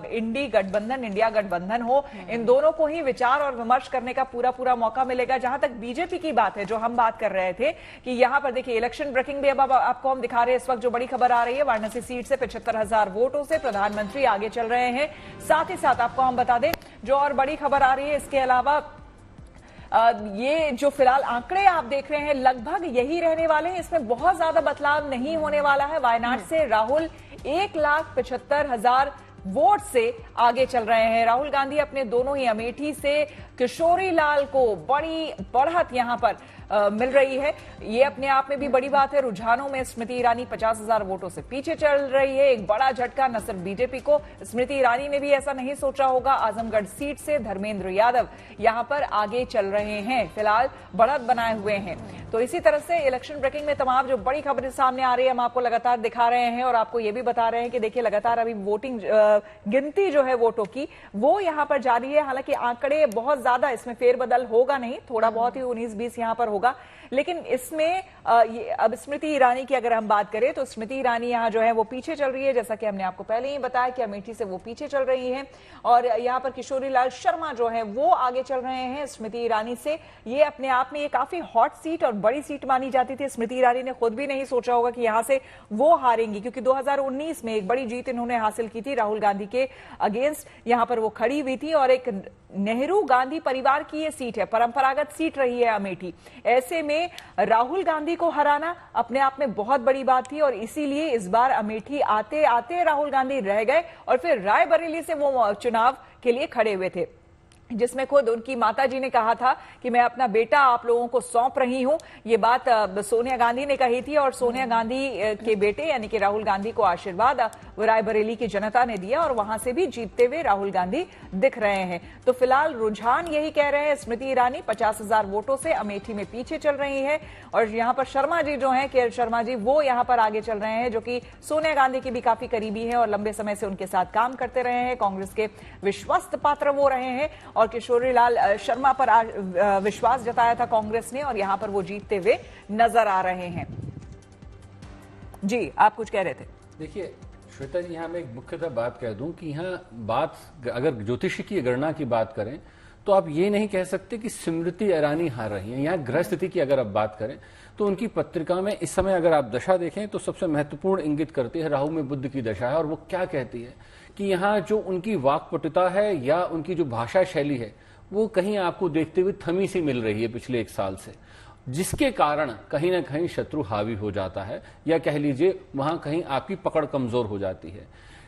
इंडिया गठबंधन हो, इन दोनों को ही विचार और विमर्श करने का पूरा मौका मिलेगा। जहां तक बीजेपी की बात है, जो हम बात कर रहे थे कि यहां पर देखिए इलेक्शन ब्रेकिंग भी अब आपको हम दिखा रहे हैं। इस वक्त जो बड़ी खबर आ रही है, वाराणसी सीट से 75,000 वोटों से प्रधानमंत्री आगे चल रहे हैं। साथ ही साथ आपको हम बता दें, जो और बड़ी खबर आ रही है, इसके अलावा ये जो फिलहाल आंकड़े आप देख रहे हैं लगभग यही रहने वाले हैं। इसमें बहुत ज्यादा बदलाव नहीं होने वाला है। वायनाड से राहुल 1,75,000 वोट से आगे चल रहे हैं। राहुल गांधी अपने दोनों ही अमेठी से किशोरी लाल को बड़ी बढ़त यहां पर मिल रही है। ये अपने आप में भी बड़ी बात है। रुझानों में स्मृति ईरानी 50,000 वोटों से पीछे चल रही है। एक बड़ा झटका न सिर्फ बीजेपी को, स्मृति ईरानी ने भी ऐसा नहीं सोचा होगा। आजमगढ़ सीट से धर्मेंद्र यादव यहां पर आगे चल रहे हैं, फिलहाल बढ़त बनाए हुए हैं। तो इसी तरह से इलेक्शन ब्रेकिंग में तमाम जो बड़ी खबरें सामने आ रही है, हम आपको लगातार दिखा रहे हैं और आपको ये भी बता रहे हैं कि देखिए लगातार अभी वोटिंग गिनती जो है वोटों की, वो यहां पर जारी है। हालांकि आंकड़े बहुत ज्यादा, इसमें फेरबदल होगा नहीं, थोड़ा बहुत ही 19-20 यहां पर होगा, लेकिन इसमें अब स्मृति ईरानी की अगर हम बात करें तो स्मृति ईरानी यहाँ जो है वो पीछे चल रही है, जैसा कि हमने आपको पहले ही बताया कि अमेठी से वो पीछे चल रही हैं, और यहाँ पर किशोरी लाल शर्मा जो है वो आगे चल रहे हैं स्मृति ईरानी से। ये अपने आप में ये काफी हॉट सीट और बड़ी सीट मानी जाती थी। स्मृति ईरानी ने खुद भी नहीं सोचा होगा कि यहाँ से वो हारेंगी, क्योंकि 2019 में एक बड़ी जीत इन्होंने हासिल की थी राहुल गांधी के अगेंस्ट। यहाँ पर वो खड़ी हुई थी और एक नेहरू गांधी परिवार की ये सीट है, परंपरागत सीट रही है अमेठी। ऐसे में राहुल गांधी को हराना अपने आप में बहुत बड़ी बात थी, और इसीलिए इस बार अमेठी आते आते राहुल गांधी रह गए और फिर रायबरेली से वो चुनाव के लिए खड़े हुए थे, जिसमें खुद उनकी माताजी ने कहा था कि मैं अपना बेटा आप लोगों को सौंप रही हूं। ये बात सोनिया गांधी ने कही थी, और सोनिया गांधी के बेटे यानी कि राहुल गांधी को आशीर्वाद रायबरेली की जनता ने दिया, और वहां से भी जीतते हुए राहुल गांधी दिख रहे हैं। तो फिलहाल रुझान यही कह रहे हैं, स्मृति ईरानी 50,000 वोटों से अमेठी में पीछे चल रही है, और यहां पर शर्मा जी जो हैं, के शर्मा जी, वो यहां पर आगे चल रहे हैं, जो कि सोनिया गांधी की भी काफी करीबी है और लंबे समय से उनके साथ काम करते रहे हैं, कांग्रेस के विश्वस्त पात्र वो रहे हैं, और किशोरी लाल शर्मा पर विश्वास जताया था कांग्रेस ने, और यहां पर वो जीतते हुए नजर आ रहे हैं। जी, आप कुछ कह रहे थे। देखिए श्वेता जी, यहाँ मैं एक मुख्यतः बात कह दूं कि यहाँ बात अगर ज्योतिषी की गणना की बात करें तो आप ये नहीं कह सकते कि स्मृति ईरानी हार रही हैं। यहाँ ग्रह स्थिति की अगर आप बात करें तो उनकी पत्रिका में इस समय अगर आप दशा देखें तो सबसे महत्वपूर्ण इंगित करती है राहु में बुध की दशा है, और वो क्या कहती है कि यहाँ जो उनकी वाक्पटुता है या उनकी जो भाषा शैली है वो कहीं आपको देखते हुए थमी सी मिल रही है पिछले 1 साल से, जिसके कारण कहीं ना कहीं शत्रु हावी हो जाता है, या कह लीजिए वहां कहीं आपकी पकड़ कमजोर हो जाती है।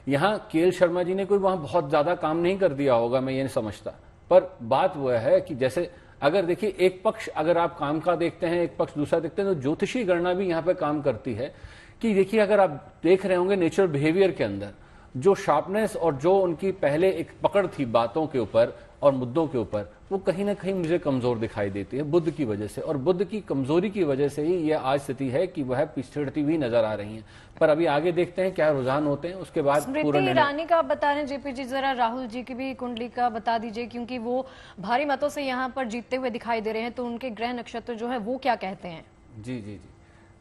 यहाँ केएल शर्मा जी ने कोई वहां बहुत ज्यादा काम नहीं कर दिया होगा, मैं ये नहीं समझता, पर बात वह है कि जैसे अगर देखिए एक पक्ष अगर आप काम का देखते हैं, एक पक्ष दूसरा देखते हैं, तो ज्योतिषी गणना भी यहाँ पे काम करती है कि देखिए अगर आप देख रहे होंगे नेचुरल बिहेवियर के अंदर जो शार्पनेस और जो उनकी पहले एक पकड़ थी बातों के ऊपर और मुद्दों के ऊपर, वो कहीं ना कहीं मुझे कमजोर दिखाई देती है बुध की वजह से, और बुध की कमजोरी की वजह से ही यह आज स्थिति है कि वह पिछड़ती हुई नजर आ रही हैं। पर अभी आगे देखते हैं क्या रुझान होते हैं, उसके बाद स्मृति ईरानी का आप बता रहे हैं जेपी जी, जरा राहुल जी की भी कुंडली का बता दीजिए, क्योंकि वो भारी मतों से यहाँ पर जीतते हुए दिखाई दे रहे हैं, तो उनके ग्रह नक्षत्र जो है वो क्या कहते हैं? जी जी जी,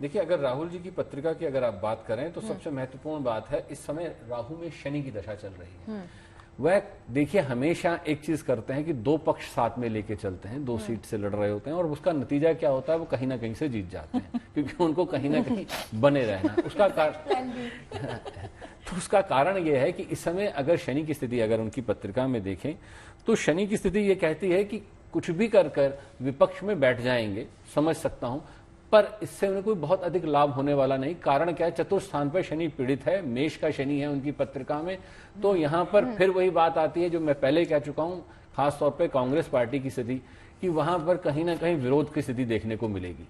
देखिए अगर राहुल जी की पत्रिका की अगर आप बात करें तो सबसे महत्वपूर्ण बात है इस समय राहु में शनि की दशा चल रही है। वह देखिए हमेशा एक चीज करते हैं कि 2 पक्ष साथ में लेके चलते हैं, 2 सीट से लड़ रहे होते हैं, और उसका नतीजा क्या होता है, वो कहीं ना कहीं से जीत जाते हैं क्योंकि उनको कहीं ना कहीं बने रहना। उसका तो उसका कारण यह है कि इस समय अगर शनि की स्थिति अगर उनकी पत्रिका में देखें तो शनि की स्थिति ये कहती है कि कुछ भी कर विपक्ष में बैठ जाएंगे, समझ सकता हूं, पर इससे उन्हें कोई बहुत अधिक लाभ होने वाला नहीं। कारण क्या है, चतुर्थ स्थान पर शनि पीड़ित है, मेष का शनि है उनकी पत्रिका में, तो यहां पर फिर वही बात आती है जो मैं पहले कह चुका हूं, खासतौर पर कांग्रेस पार्टी की स्थिति, कि वहां पर कहीं ना कहीं विरोध की स्थिति देखने को मिलेगी।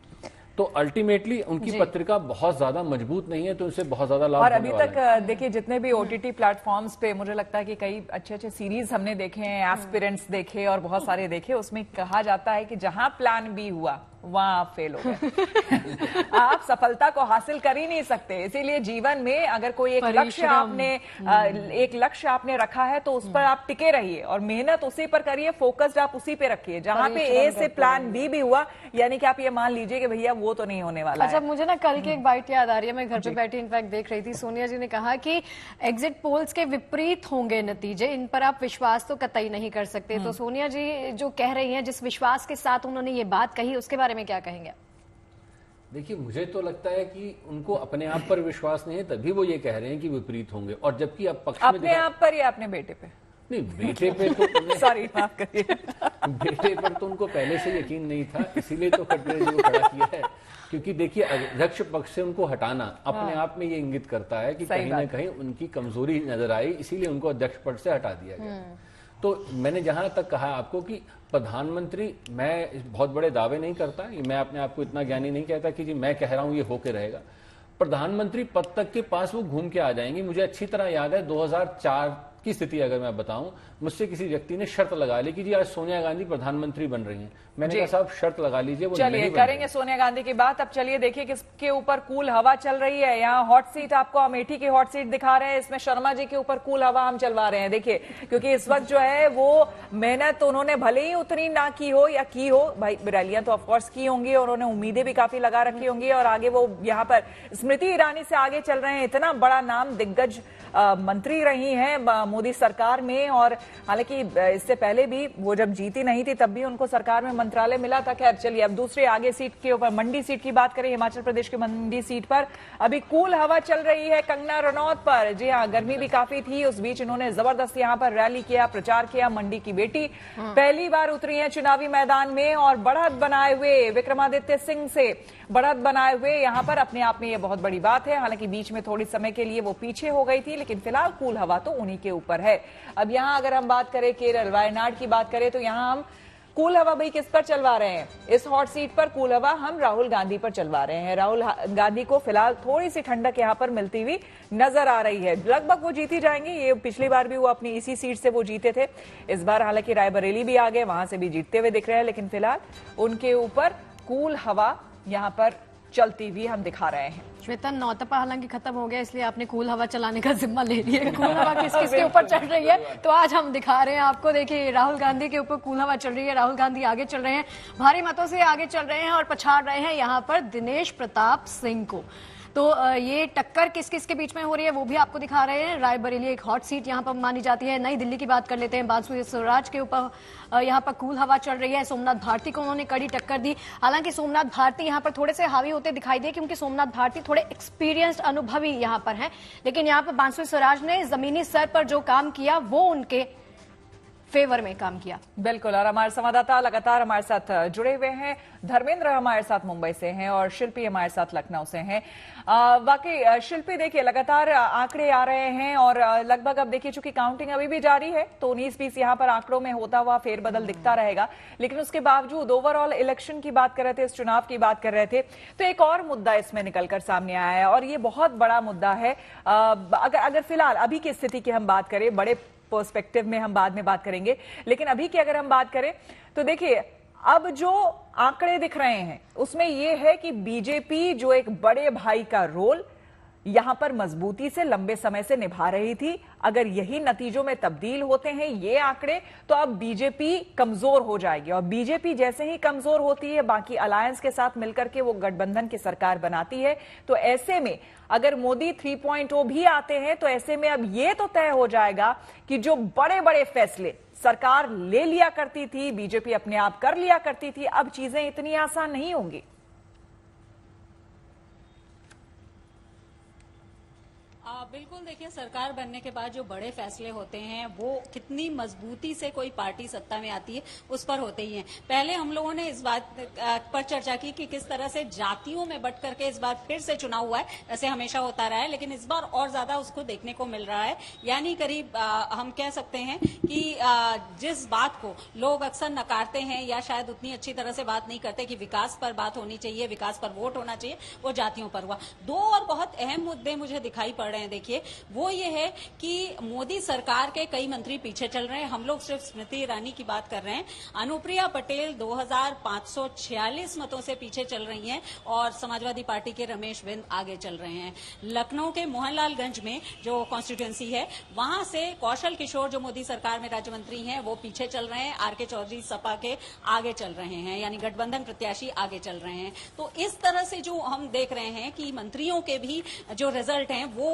तो अल्टीमेटली उनकी पत्रिका बहुत ज्यादा मजबूत नहीं है, तो उनसे बहुत ज्यादा लाभ और अभी तक देखिए जितने भी ओटीटी प्लेटफॉर्म्स पे मुझे लगता है कि कई अच्छे सीरीज हमने देखे हैं, एस्पिरेंट्स देखे और बहुत सारे देखे, उसमें कहा जाता है कि जहां प्लान बी हुआ वहां आप फेल हो गए। आप सफलता को हासिल कर ही नहीं सकते। इसीलिए जीवन में अगर कोई एक लक्ष्य आपने रखा है तो उस पर आप टिके रहिए और मेहनत उसी पर करिए, फोकस्ड आप उसी पे रखिए। जहां पे ए से प्लान बी भी हुआ, यानी कि आप ये मान लीजिए कि भैया वो तो नहीं होने वाला। अच्छा, मुझे ना कल की एक बात याद आ रही है, मैं घर पे बैठी इनफैक्ट देख रही थी, सोनिया जी ने कहा कि एग्जिट पोल्स के विपरीत होंगे नतीजे, इन पर आप विश्वास तो कतई नहीं कर सकते। तो सोनिया जी जो कह रही हैं, जिस विश्वास के साथ उन्होंने ये बात कही, उसके बारे में क्या कहेंगे? देखिए मुझे तो लगता है कि उनको अपने आप पर विश्वास नहीं है, तभी वो ये कह रहे हैं कि विपरीत होंगे। और जबकि अब पक्ष में अपने आप पर या अपने बेटे पे? नहीं, बेटे पे तो सॉरी माफ करिए, बेटे पर तो उनको पहले से यकीन नहीं था, इसीलिए तो खड़गे जी को खड़ा किया है। क्योंकि देखिए अध्यक्ष पक्ष से उनको हटाना अपने आप में ये इंगित करता है कि कहीं ना कहीं उनकी कमजोरी नजर आई, इसीलिए उनको अध्यक्ष पद से हटा दिया गया। तो मैंने जहां तक कहा आपको कि प्रधानमंत्री, मैं बहुत बड़े दावे नहीं करता, मैं अपने आप को इतना ज्ञानी नहीं कहता कि जी मैं कह रहा हूं ये होके रहेगा। प्रधानमंत्री पद तक के पास वो घूम के आ जाएंगे। मुझे अच्छी तरह याद है 2004 की स्थिति अगर मैं बताऊं, मुझसे किसी व्यक्ति ने शर्त लगा ली कि जी आज सोनिया गांधी प्रधानमंत्री बन रही हैं। मैंने कहा साहब शर्त लगा लीजिए, वो चलिए करेंगे सोनिया गांधी की बात। अब चलिए देखिए किसके ऊपर कूल हवा चल रही है। यहाँ हॉट सीट आपको अमेठी की हॉट सीट दिखा रहे हैं, इसमें शर्मा जी के ऊपर कूल हवा हम चलवा रहे हैं। देखिए क्योंकि इस वक्त जो है वो मेहनत उन्होंने भले ही उतनी ना की हो या की हो, भाई रैलियां तो ऑफकोर्स की होंगी और उन्होंने उम्मीदें भी काफी लगा रखी होंगी, और आगे वो यहाँ पर स्मृति ईरानी से आगे चल रहे हैं। इतना बड़ा नाम, दिग्गज मंत्री रही हैं मोदी सरकार में, और हालांकि इससे पहले भी वो जब जीती नहीं थी तब भी उनको सरकार में मंत्रालय मिला था। खैर चलिए अब दूसरे आगे सीट के ऊपर मंडी सीट की बात करें। हिमाचल प्रदेश की मंडी सीट पर अभी कूल हवा चल रही है कंगना रनौत पर। जी हाँ, गर्मी भी काफी थी, उस बीच इन्होंने जबरदस्त यहाँ पर रैली किया, प्रचार किया। मंडी की बेटी पहली बार उतरी है चुनावी मैदान में और बढ़त बनाए हुए विक्रमादित्य सिंह से बढ़त बनाए हुए यहाँ पर अपने आप में ये बहुत बड़ी बात है। हालांकि बीच में थोड़ी समय के लिए वो पीछे हो गई थी, लेकिन फिलहाल कूल हवा तो उन्हीं के ऊपर है। अब यहाँ अगर हम बात करें केरल वायनाड की बात करें तो यहाँ हम कूल हवा भाई किस पर चलवा रहे हैं? इस हॉट सीट पर कूल हवा हम राहुल गांधी पर चलवा रहे हैं। राहुल गांधी को फिलहाल थोड़ी सी ठंडक यहाँ पर मिलती हुई नजर आ रही है। लगभग वो जीती जाएंगे, ये पिछली बार भी वो अपनी इसी सीट से वो जीते थे। इस बार हालांकि रायबरेली भी आ गए, वहां से भी जीतते हुए दिख रहे हैं, लेकिन फिलहाल उनके ऊपर कूल हवा यहाँ पर चलती हुई हम दिखा रहे हैं। श्वेता, नौतपा हालांकि खत्म हो गया, इसलिए आपने कूल हवा चलाने का जिम्मा ले लिया। कूल हवा किस किस के ऊपर चल रही है तो आज हम दिखा रहे हैं आपको। देखिए राहुल गांधी के ऊपर कूल हवा चल रही है, राहुल गांधी आगे चल रहे हैं, भारी मतों से आगे चल रहे हैं और पछाड़ रहे हैं यहाँ पर दिनेश प्रताप सिंह को। तो ये टक्कर किस किस के बीच में हो रही है वो भी आपको दिखा रहे हैं। रायबरेली एक हॉट सीट यहाँ पर मानी जाती है। नई दिल्ली की बात कर लेते हैं, बांसुरी स्वराज के ऊपर यहाँ पर कूल हवा चल रही है। सोमनाथ भारती को उन्होंने कड़ी टक्कर दी। हालांकि सोमनाथ भारती यहाँ पर थोड़े से हावी होते दिखाई दिए क्योंकि सोमनाथ भारती थोड़े एक्सपीरियंस्ड अनुभवी यहाँ पर हैं, लेकिन यहाँ पर बांसुरी स्वराज ने जमीनी स्तर पर जो काम किया वो उनके फेवर में काम किया। बिल्कुल, और हमारे संवाददाता लगातार हमारे साथ जुड़े हुए हैं। धर्मेंद्र हमारे साथ मुंबई से हैं और शिल्पी हमारे साथ लखनऊ से हैं। वाकई शिल्पी देखिए लगातार आंकड़े आ रहे हैं और लगभग अब देखिए चूंकि काउंटिंग अभी भी जारी है तो 19-20 यहाँ पर आंकड़ों में होता हुआ फेरबदल दिखता रहेगा, लेकिन उसके बावजूद ओवरऑल इलेक्शन की बात कर रहे थे, इस चुनाव की बात कर रहे थे, तो एक और मुद्दा इसमें निकलकर सामने आया है और ये बहुत बड़ा मुद्दा है। अगर फिलहाल अभी की स्थिति की हम बात करें, बड़े पर्सपेक्टिव में हम बाद में बात करेंगे, लेकिन अभी की अगर हम बात करें तो देखिए अब जो आंकड़े दिख रहे हैं उसमें यह है कि बीजेपी जो एक बड़े भाई का रोल यहां पर मजबूती से लंबे समय से निभा रही थी, अगर यही नतीजों में तब्दील होते हैं ये आंकड़े तो अब बीजेपी कमजोर हो जाएगी और बीजेपी जैसे ही कमजोर होती है बाकी अलायंस के साथ मिलकर के वो गठबंधन की सरकार बनाती है। तो ऐसे में अगर मोदी 3.0 भी आते हैं तो ऐसे में अब ये तो तय हो जाएगा कि जो बड़े बड़े फैसले सरकार ले लिया करती थी, बीजेपी अपने आप कर लिया करती थी, अब चीजें इतनी आसान नहीं होंगी। बिल्कुल, देखिए सरकार बनने के बाद जो बड़े फैसले होते हैं वो कितनी मजबूती से कोई पार्टी सत्ता में आती है उस पर होते ही हैं। पहले हम लोगों ने इस बात पर चर्चा की कि किस तरह से जातियों में बंट करके इस बार फिर से चुनाव हुआ है, ऐसे हमेशा होता रहा है, लेकिन इस बार और ज्यादा उसको देखने को मिल रहा है। यानी करीब हम कह सकते हैं कि जिस बात को लोग अक्सर नकारते हैं या शायद उतनी अच्छी तरह से बात नहीं करते कि विकास पर बात होनी चाहिए, विकास पर वोट होना चाहिए, वो जातियों पर हुआ। दो और बहुत अहम मुद्दे मुझे दिखाई पड़ रहे हैं। देखिए वो ये है कि मोदी सरकार के कई मंत्री पीछे चल रहे हैं। हम लोग सिर्फ स्मृति ईरानी की बात कर रहे हैं। अनुप्रिया पटेल 2546 मतों से पीछे चल रही हैं और समाजवादी पार्टी के रमेश बिंद आगे चल रहे हैं। लखनऊ के मोहनलालगंज में जो कॉन्स्टिट्यूएंसी है वहां से कौशल किशोर जो मोदी सरकार में राज्य मंत्री हैं वो पीछे चल रहे हैं। आर के चौधरी सपा के आगे चल रहे हैं, यानी गठबंधन प्रत्याशी आगे चल रहे हैं। तो इस तरह से जो हम देख रहे हैं कि मंत्रियों के भी जो रिजल्ट हैं वो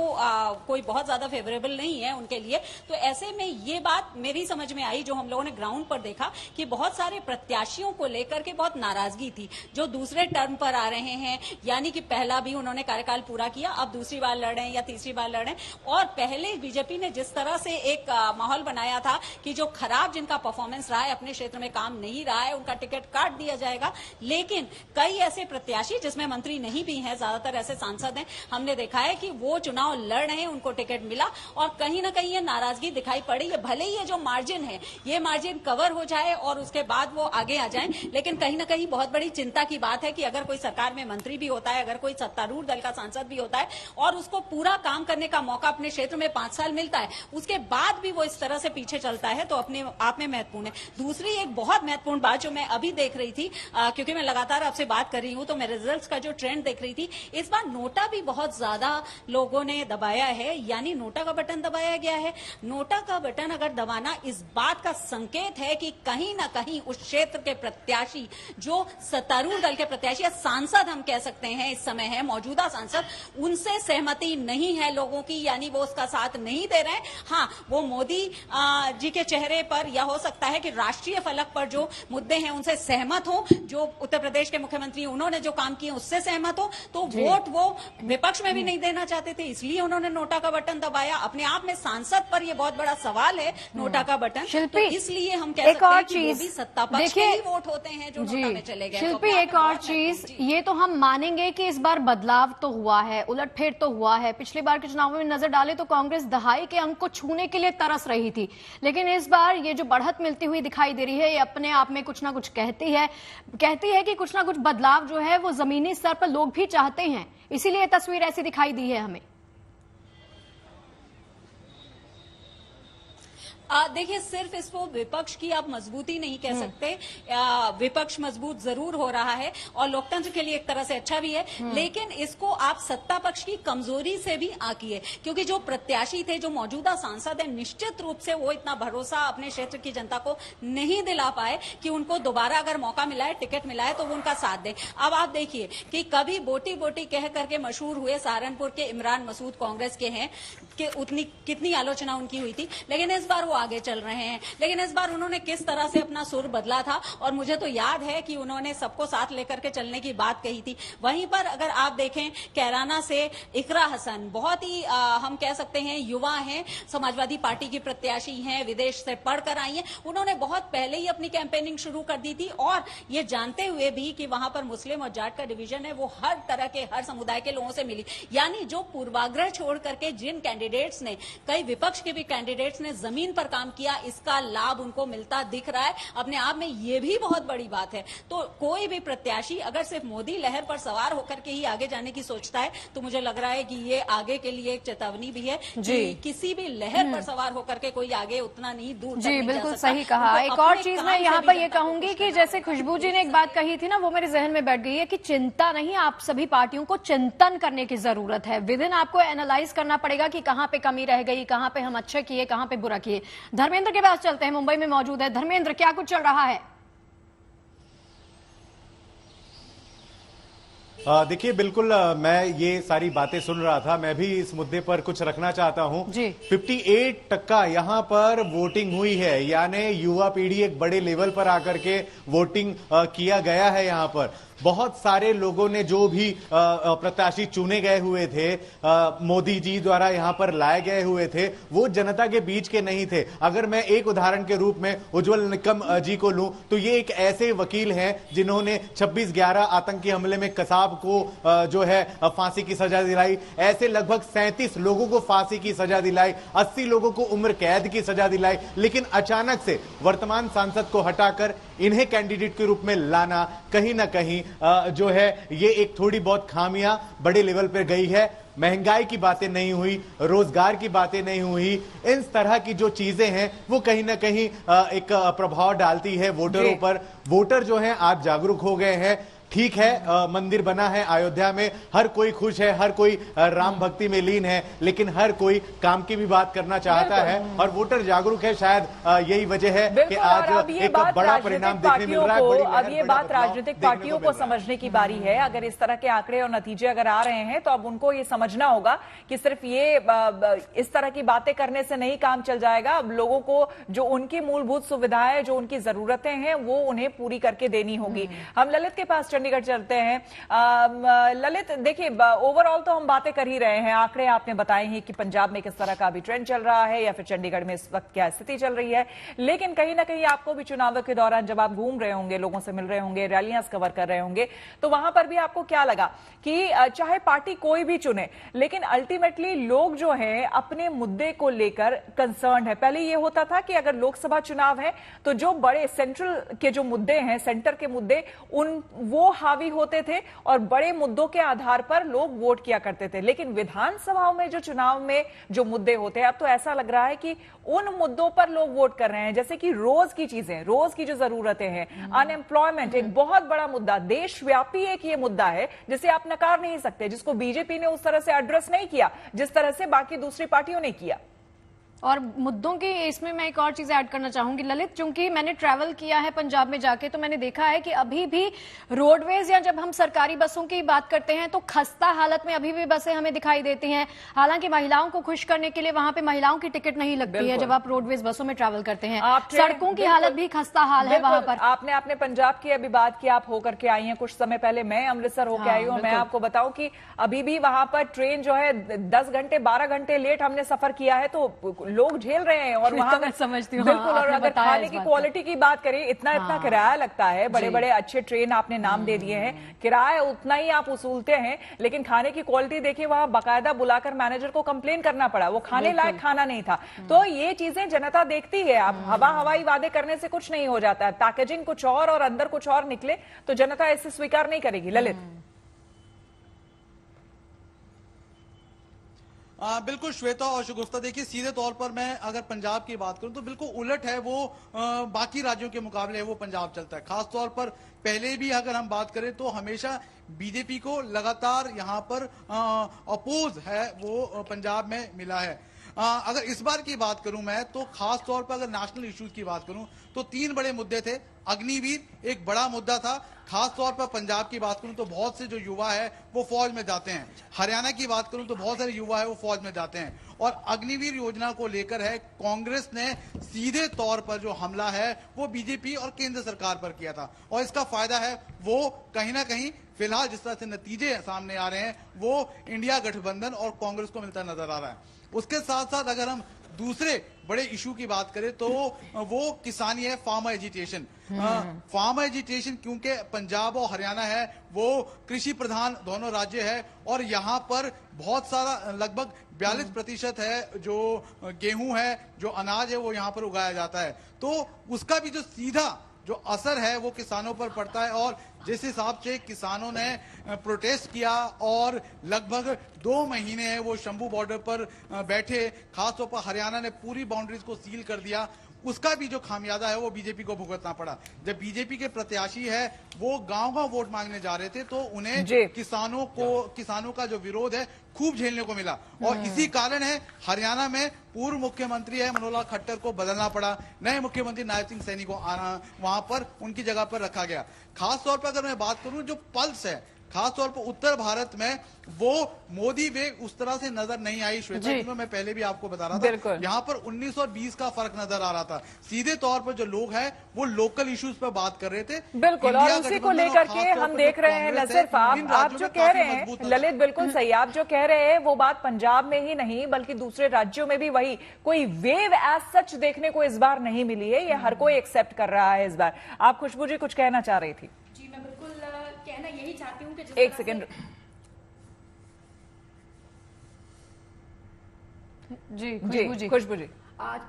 कोई बहुत ज्यादा फेवरेबल नहीं है उनके लिए। तो ऐसे में ये बात मेरी समझ में आई जो हम लोगों ने ग्राउंड पर देखा कि बहुत सारे प्रत्याशियों को लेकर के बहुत नाराजगी थी जो दूसरे टर्म पर आ रहे हैं, यानी कि पहला भी उन्होंने कार्यकाल पूरा किया, अब दूसरी बार लड़ रहे हैं या तीसरी बार लड़ रहे हैं। और पहले बीजेपी ने जिस तरह से एक माहौल बनाया था कि जो खराब जिनका परफॉर्मेंस रहा है, अपने क्षेत्र में काम नहीं रहा है, उनका टिकट काट दिया जाएगा। लेकिन कई ऐसे प्रत्याशी जिसमें मंत्री नहीं भी हैं, ज्यादातर ऐसे सांसद हैं, हमने देखा है कि वो चुनाव लड़ लड़ रहे हैं उनको टिकट मिला और कहीं ना कहीं ये नाराजगी दिखाई पड़ी है। भले ही ये जो मार्जिन है ये मार्जिन कवर हो जाए और उसके बाद वो आगे आ जाए, लेकिन कहीं ना कहीं बहुत बड़ी चिंता की बात है कि अगर कोई सरकार में मंत्री भी होता है, अगर कोई सत्तारूढ़ दल का सांसद भी होता है और उसको पूरा काम करने का मौका अपने क्षेत्र में 5 साल मिलता है, उसके बाद भी वो इस तरह से पीछे चलता है, तो अपने आप में महत्वपूर्ण है। दूसरी एक बहुत महत्वपूर्ण बात जो मैं अभी देख रही थी, क्योंकि मैं लगातार आपसे बात कर रही हूं, तो मैं रिजल्ट्स का जो ट्रेंड देख रही थी, इस बार नोटा भी बहुत ज्यादा लोगों ने दबाया है, यानी नोटा का बटन दबाया गया है। नोटा का बटन अगर दबाना इस बात का संकेत है कि कहीं ना कहीं उस क्षेत्र के प्रत्याशी, जो सत्तारूढ़ दल के प्रत्याशी या सांसद हम कह सकते हैं इस समय है, मौजूदा सांसद, उनसे सहमति नहीं है लोगों की, यानी वो उसका साथ नहीं दे रहे हैं। हाँ, वो मोदी जी के चेहरे पर या हो सकता है कि राष्ट्रीय फलक पर जो मुद्दे हैं उनसे सहमत हो, जो उत्तर प्रदेश के मुख्यमंत्री उन्होंने जो काम किए उससे सहमत हो, तो वोट वो विपक्ष में भी नहीं देना चाहते थे, इसलिए उन्होंने नोटा का बटन दबाया। अपने आप में सांसद पर यह बहुत बड़ा सवाल है नोटा का बटन, तो इसलिए हम कह सकते हैं कि वो भी सत्ता पक्ष के ही वोट होते हैं जो नोटा में चले गए। शिल्पी, एक और चीज, ये तो हम मानेंगे कि इस बार बदलाव तो हुआ है, उलटफेर तो हुआ है। पिछली बार के चुनावों में नजर डाले तो कांग्रेस दहाई के अंक को छूने के लिए तरस रही थी, लेकिन इस बार ये जो बढ़त मिलती हुई दिखाई दे रही है, ये अपने आप में कुछ ना कुछ कहती है कि कुछ ना कुछ बदलाव जो है वो जमीनी स्तर पर लोग भी चाहते हैं, इसीलिए तस्वीर ऐसी दिखाई दी है हमें। देखिए, सिर्फ इसको विपक्ष की आप मजबूती नहीं कह सकते, विपक्ष मजबूत जरूर हो रहा है और लोकतंत्र के लिए एक तरह से अच्छा भी है, लेकिन इसको आप सत्ता पक्ष की कमजोरी से भी आंकिए, क्योंकि जो प्रत्याशी थे, जो मौजूदा सांसद है, निश्चित रूप से वो इतना भरोसा अपने क्षेत्र की जनता को नहीं दिला पाए कि उनको दोबारा अगर मौका मिला है, टिकट मिला है, तो वो उनका साथ दें। अब आप देखिए कि कभी बोटी बोटी कह करके मशहूर हुए सहारनपुर के इमरान मसूद, कांग्रेस के हैं, कि उतनी कितनी आलोचना उनकी हुई थी, लेकिन इस बार वो आगे चल रहे हैं। लेकिन इस बार उन्होंने किस तरह से अपना सुर बदला था, और मुझे तो याद है कि उन्होंने सबको साथ लेकर के चलने की बात कही थी। वहीं पर अगर आप देखें, कैराना से इकरा हसन, बहुत ही हम कह सकते हैं युवा हैं, समाजवादी पार्टी की प्रत्याशी हैं, विदेश से पढ़कर आई हैं, उन्होंने बहुत पहले ही अपनी कैंपेनिंग शुरू कर दी थी, और ये जानते हुए भी कि वहां पर मुस्लिम और जाट का डिवीजन है, वो हर तरह के, हर समुदाय के लोगों से मिली। यानी जो पूर्वाग्रह छोड़ करके जिन कैंडिडेट्स ने, कई विपक्ष के भी कैंडिडेट्स ने जमीन पर काम किया, इसका लाभ उनको मिलता दिख रहा है। अपने आप में ये भी बहुत बड़ी बात है। तो कोई भी प्रत्याशी अगर सिर्फ मोदी लहर पर सवार होकर के ही आगे जाने की सोचता है, तो मुझे लग रहा है कि ये आगे के लिए एक चेतावनी भी है कि किसी भी लहर पर सवार होकर के कोई आगे उतना नहीं दूर जी, बिल्कुल सही कहा। एक और चीज मैं यहाँ पर ये कहूंगी कि जैसे खुशबू जी ने एक बात कही थी ना, वो मेरे जहन में बैठ गई है कि चिंता नहीं, आप सभी पार्टियों को चिंतन करने की जरूरत है। विदिन आपको एनालाइज करना पड़ेगा कि कहाँ पे कमी रह गई, कहाँ पे हम अच्छा किए, कहाँ पे बुरा किए। धर्मेंद्र के पास चलते हैं, मुंबई में मौजूद है। धर्मेंद्र, क्या कुछ चल रहा है? देखिए, बिल्कुल मैं ये सारी बातें सुन रहा था, मैं भी इस मुद्दे पर कुछ रखना चाहता हूं। 58% यहाँ पर वोटिंग हुई है, यानी युवा पीढ़ी एक बड़े लेवल पर आकर के वोटिंग किया गया है। यहाँ पर बहुत सारे लोगों ने, जो भी प्रत्याशी चुने गए हुए थे, मोदी जी द्वारा यहाँ पर लाए गए हुए थे, वो जनता के बीच के नहीं थे। अगर मैं एक उदाहरण के रूप में उज्जवल निकम जी को लूं, तो ये एक ऐसे वकील हैं जिन्होंने 26/11 आतंकी हमले में कसाब को जो है फांसी की सजा दिलाई। ऐसे लगभग 37 लोगों को फांसी की सजा दिलाई, 80 लोगों को उम्र कैद की सजा दिलाई। लेकिन अचानक से वर्तमान सांसद को हटाकर इन्हें कैंडिडेट के रूप में लाना, कहीं ना कहीं जो है ये एक थोड़ी बहुत खामियां बड़े लेवल पर गई है। महंगाई की बातें नहीं हुई, रोजगार की बातें नहीं हुई, इन तरह की जो चीजें हैं वो कहीं ना कहीं एक प्रभाव डालती है वोटरों पर। वोटर जो हैं आज जागरूक हो गए हैं। ठीक है, मंदिर बना है अयोध्या में, हर कोई खुश है, हर कोई राम भक्ति में लीन है, लेकिन हर कोई काम की भी बात करना चाहता है और वोटर जागरूक है। शायद यही वजह है कि आज एक बड़ा परिणाम देखने मिल रहा है। अब ये बात राजनीतिक पार्टियों को समझने की बारी है। अगर इस तरह के आंकड़े और नतीजे अगर आ रहे हैं, तो अब उनको ये समझना होगा कि सिर्फ ये इस तरह की बातें करने से नहीं काम चल जाएगा। अब लोगों को जो उनकी मूलभूत सुविधाएं, जो उनकी जरूरतें हैं, वो उन्हें पूरी करके देनी होगी। हम ललित के पास चंडीगढ़ चलते हैं। ललित, देखिए ओवरऑल तो हम बातें कर ही रहे हैं, आंकड़े आपने बताए हैं कि पंजाब में किस तरह का अभी ट्रेंड चल रहा है या फिर चंडीगढ़ में इस वक्त क्या स्थिति चल रही है, लेकिन कहीं ना कहीं आपको भी चुनावों के दौरान जब आप घूम रहे होंगे, लोगों से मिल रहे होंगे, रैलियां कवर कर रहे होंगे, तो वहां पर भी आपको क्या लगा कि चाहे पार्टी कोई भी चुने, लेकिन अल्टीमेटली लोग जो है अपने मुद्दे को लेकर कंसर्न है। पहले ये होता था कि अगर लोकसभा चुनाव है तो जो बड़े सेंट्रल के जो मुद्दे हैं, सेंटर के मुद्दे, वो हावी होते थे और बड़े मुद्दों के आधार पर लोग वोट किया करते थे। लेकिन विधानसभाओं में जो चुनाव में जो मुद्दे होते हैं, अब तो ऐसा लग रहा है कि उन मुद्दों पर लोग वोट कर रहे हैं, जैसे कि रोज की चीजें, रोज की जो जरूरतें हैं, अनएम्प्लॉयमेंट एक बहुत बड़ा मुद्दा, देशव्यापी एक ये मुद्दा है जिसे आप नकार नहीं सकते, जिसको बीजेपी ने उस तरह से एड्रेस नहीं किया जिस तरह से बाकी दूसरी पार्टियों ने किया। और मुद्दों की इसमें मैं एक और चीज ऐड करना चाहूंगी ललित, क्योंकि मैंने ट्रैवल किया है पंजाब में जाके, तो मैंने देखा है कि अभी भी रोडवेज या जब हम सरकारी बसों की बात करते हैं तो खस्ता हालत में अभी भी बसें हमें दिखाई देती हैं। हालांकि महिलाओं को खुश करने के लिए वहां पे महिलाओं की टिकट नहीं लगती है जब आप रोडवेज बसों में ट्रैवल करते हैं। सड़कों की हालत भी खस्ता हाल है वहां पर। आपने पंजाब की अभी बात की, आप होकर के आई हैं कुछ समय पहले, मैं अमृतसर होकर आई हूँ। मैं आपको बताऊं कि अभी भी वहां पर ट्रेन जो है 10 घंटे 12 घंटे लेट हमने सफर किया है, तो लोग झेल रहे हैं। और वहां मैं समझती हूँ बिल्कुल। और अगर खाने की क्वालिटी की बात करें, इतना किराया लगता है, बड़े बड़े अच्छे ट्रेन आपने नाम दे दिए हैं, किराया उतना ही आप वसूलते हैं, लेकिन खाने की क्वालिटी देखिए, वहां बाकायदा बुलाकर मैनेजर को कंप्लेन करना पड़ा, वो खाने लायक खाना नहीं था। तो ये चीजें जनता देखती है। आप हवाई वादे करने से कुछ नहीं हो जाता है, पैकेजिंग कुछ और अंदर कुछ और निकले तो जनता इसे स्वीकार नहीं करेगी। ललित, बिल्कुल श्वेता और शगुफ्ता, देखिए सीधे तौर पर मैं अगर पंजाब की बात करूं तो बिल्कुल उलट है, वो बाकी राज्यों के मुकाबले वो पंजाब चलता है। खास तौर पर पहले भी अगर हम बात करें तो हमेशा बीजेपी को लगातार यहां पर अपोज है वो पंजाब में मिला है। अगर इस बार की बात करूं मैं तो खास तौर पर अगर नेशनल इश्यूज की बात करूं तो 3 बड़े मुद्दे थे। अग्निवीर एक बड़ा मुद्दा था। खास तौर पर पंजाब की बात करूं तो बहुत से जो युवा है वो फौज में जाते हैं। हरियाणा की बात करूं तो बहुत सारे युवा है वो फौज में जाते हैं। और अग्निवीर योजना को लेकर है कांग्रेस ने सीधे तौर पर जो हमला है वो बीजेपी और केंद्र सरकार पर किया था, और इसका फायदा है वो कहीं ना कहीं फिलहाल जिस तरह से नतीजे सामने आ रहे हैं वो इंडिया गठबंधन और कांग्रेस को मिलता नजर आ रहा है। उसके साथ साथ अगर हम दूसरे बड़े इशू की बात करें तो वो किसानी है, फार्मर एजिटेशन। फार्मर एजिटेशन क्योंकि पंजाब और हरियाणा है वो कृषि प्रधान दोनों राज्य है, और यहाँ पर बहुत सारा लगभग 42% है जो गेहूं है, जो अनाज है वो यहाँ पर उगाया जाता है। तो उसका भी जो सीधा जो असर है वो किसानों पर पड़ता है। और जिस हिसाब से किसानों ने प्रोटेस्ट किया और लगभग 2 महीने है वो शंभू बॉर्डर पर बैठे, खासतौर पर हरियाणा ने पूरी बाउंड्रीज को सील कर दिया, उसका भी जो खामियाजा है वो बीजेपी को भुगतना पड़ा। जब बीजेपी के प्रत्याशी है वो गांव-गांव वोट मांगने जा रहे थे तो उन्हें किसानों का जो विरोध है खूब झेलने को मिला। और इसी कारण है हरियाणा में पूर्व मुख्यमंत्री है मनोहर खट्टर को बदलना पड़ा, नए मुख्यमंत्री नायब सिंह सैनी को वहां पर उनकी जगह पर रखा गया। खास तौर पर अगर मैं बात करूं जो पल्स है खासतौर पर उत्तर भारत में वो मोदी वेव उस तरह से नजर नहीं आई श्वेता, जिसमें मैं पहले भी आपको बता रहा था। यहाँ पर 19 और 20 का फर्क नजर आ रहा था। सीधे तौर पर जो लोग हैं वो लोकल इश्यूज पर बात कर रहे थे। बिल्कुल, और उसी को लेकर के हम देख रहे हैं, न सिर्फ आप जो कह रहे हैं ललित, बिल्कुल सही, आप जो कह रहे हैं वो बात पंजाब में ही नहीं बल्कि दूसरे राज्यों में भी वही कोई वेव एज सच देखने को इस बार नहीं मिली है। ये हर कोई एक्सेप्ट कर रहा है इस बार। आप खुशबू जी कुछ कहना चाह रही थी? जी, मैं बिल्कुल कहना यही चाहती हूँ कि एक सेकेंड जी, खुशबू जी,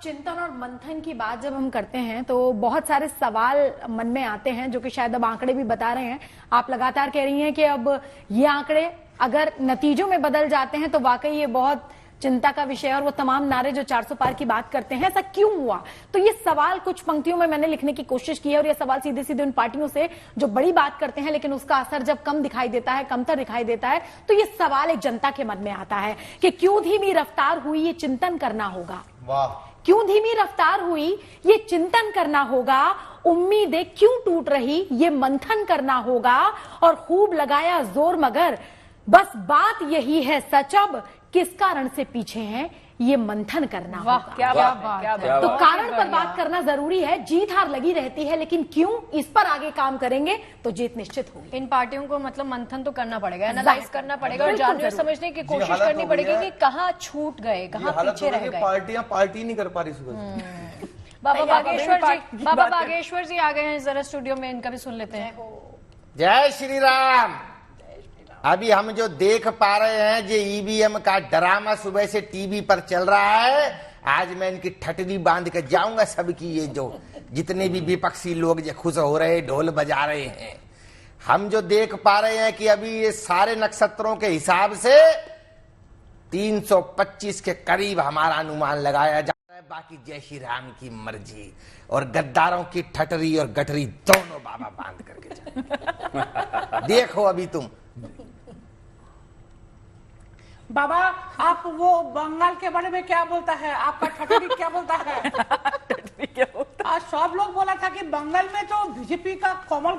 चिंतन और मंथन की बात जब हम करते हैं तो बहुत सारे सवाल मन में आते हैं जो कि शायद अब आंकड़े भी बता रहे हैं। आप लगातार कह रही हैं कि अब ये आंकड़े अगर नतीजों में बदल जाते हैं तो वाकई ये बहुत चिंता का विषय है। और वो तमाम नारे जो 400 पार की बात करते हैं, ऐसा क्यों हुआ? तो ये सवाल कुछ पंक्तियों में मैंने लिखने की कोशिश की है, और ये सवाल सीधे सीधे उन पार्टियों से जो बड़ी बात करते हैं लेकिन उसका असर जब कम दिखाई देता है, कमतर दिखाई देता है, तो ये सवाल एक जनता के मन में आता है कि क्यों धीमी रफ्तार हुई, ये चिंतन करना होगा। वाह, क्यों धीमी रफ्तार हुई, ये चिंतन करना होगा। उम्मीदें क्यों टूट रही, ये मंथन करना होगा। और खूब लगाया जोर मगर बस बात यही है सच, अब किस कारण से पीछे हैं ये मंथन करना वाह, होगा। क्या बात है। तो कारण पर बात करना जरूरी है। जीत हार लगी रहती है, लेकिन क्यों, इस पर आगे काम करेंगे तो जीत निश्चित होगी। इन पार्टियों को मतलब मंथन तो करना पड़ेगा, एनालाइज करना पड़ेगा और जानने और समझने की कोशिश करनी पड़ेगी कि कहाँ छूट गए, कहाँ पीछे रह गए। पार्टियां पार्टी नहीं कर पा रही सुबह। बाबा बागेश्वर जी आ गए हैं जरा स्टूडियो में, इनका भी सुन लेते हैं। जय श्री राम। अभी हम जो देख पा रहे हैं जो ईवीएम का ड्रामा सुबह से टीवी पर चल रहा है, आज मैं इनकी ठटनी बांध के जाऊंगा सबकी। ये जो जितने भी विपक्षी लोग जो खुश हो रहे, ढोल बजा रहे हैं, हम जो देख पा रहे हैं कि अभी ये सारे नक्षत्रों के हिसाब से 325 के करीब हमारा अनुमान लगाया जा रहा है। बाकी जय श्री राम की मर्जी, और गद्दारों की ठटरी और गठरी दोनों बाबा बांध करके जाए। देखो अभी तुम बाबा, आप वो बंगाल के बारे में क्या बोलता है, आपका ठटरी क्या बोलता है? आज सब लोग बोला था कि बंगाल में तो बीजेपी का कमल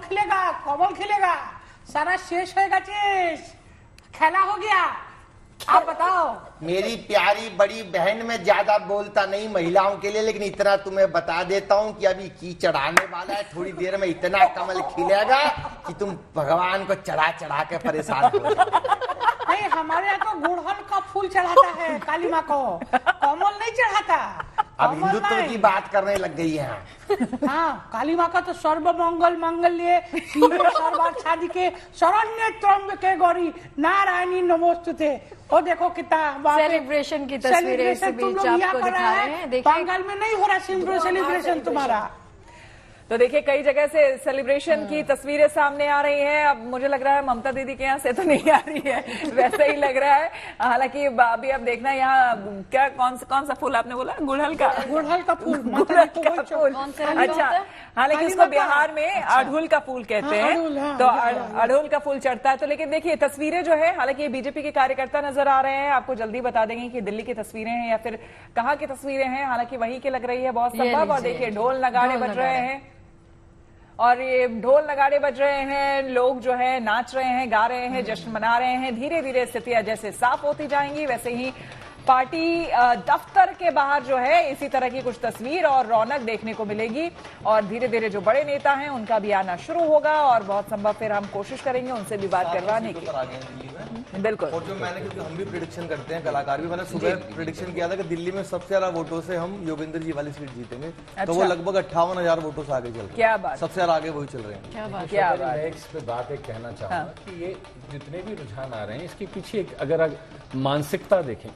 खिलेगा, सारा शेष होगा, खेला हो गया। आप बताओ। मेरी प्यारी बड़ी बहन, में ज्यादा बोलता नहीं महिलाओं के लिए, लेकिन इतना तुम्हें बता देता हूँ कि अभी कीचड़ आने वाला है। थोड़ी देर में इतना कमल खिलेगा कि तुम भगवान को चढ़ा चढ़ा के परेशान हो जाओगे। नहीं, हमारे यहाँ तो गुड़हल का फूल चढ़ाता है काली माँ को, कमल नहीं चढ़ाता। अब हिंदुत्व की बात करने लग गई है। हाँ, काली माँ का तो सर्व मंगल मंगल्ये सर्वार्थ साधिके शरण्ये त्र्यंबके गौरी नारायणी नमोस्तुते। और देखो कितना सेलिब्रेशन की तस्वीरें इस बीच आपको दिखा रहे हैं। देखिए, बंगाल में नहीं हो रहा सेलिब्रेशन तुम्हारा। तो देखिए कई जगह से सेलिब्रेशन की तस्वीरें सामने आ रही हैं। अब मुझे लग रहा है ममता दीदी के यहाँ से तो नहीं आ रही है, वैसे ही लग रहा है। हालांकि अभी अब देखना यहाँ क्या कौन सा फूल आपने बोला, गुड़हल का फूल। अच्छा, हालांकि इसको बिहार में अड़हुल का फूल कहते हैं, तो अड़हुल का फूल चढ़ता है। तो लेकिन देखिए तस्वीरें जो है, हालांकि ये बीजेपी के कार्यकर्ता नजर आ रहे हैं। आपको जल्दी बता देंगे कि दिल्ली की तस्वीरें हैं या फिर कहाँ की तस्वीरें हैं, हालांकि वहीं की लग रही है बहुत संभव। और देखिए ढोल नगाड़े बज रहे हैं, और ये ढोल नगाड़े बज रहे हैं, लोग जो है नाच रहे हैं, गा रहे हैं, जश्न मना रहे हैं। धीरे धीरे स्थितियां जैसे साफ होती जाएंगी, वैसे ही पार्टी दफ्तर के बाहर जो है इसी तरह की कुछ तस्वीर और रौनक देखने को मिलेगी। और धीरे धीरे जो बड़े नेता हैं उनका भी आना शुरू होगा, और बहुत संभव फिर हम कोशिश करेंगे उनसे भी बात करवाने की। बिल्कुल। और जो मैंने, क्योंकि हम भी प्रेडिक्शन करते हैं, कलाकार भी, मैंने सुबह प्रेडिक्शन किया था कि दिल्ली में सबसे ज्यादा वोटों से हम योगेंद्र जी वाली सीट जीतेंगे। अच्छा। तो वो लगभग 58,000 वोटों से आगे चल रहे हैं। क्या बात, सबसे ज्यादा आगे वही चल रहे हैं। क्या बात। मैं इस पे बात एक कहना चाहूंगा कि ये जितने भी रुझान आ रहे हैं इसके पीछे एक अगर मानसिकता देखें,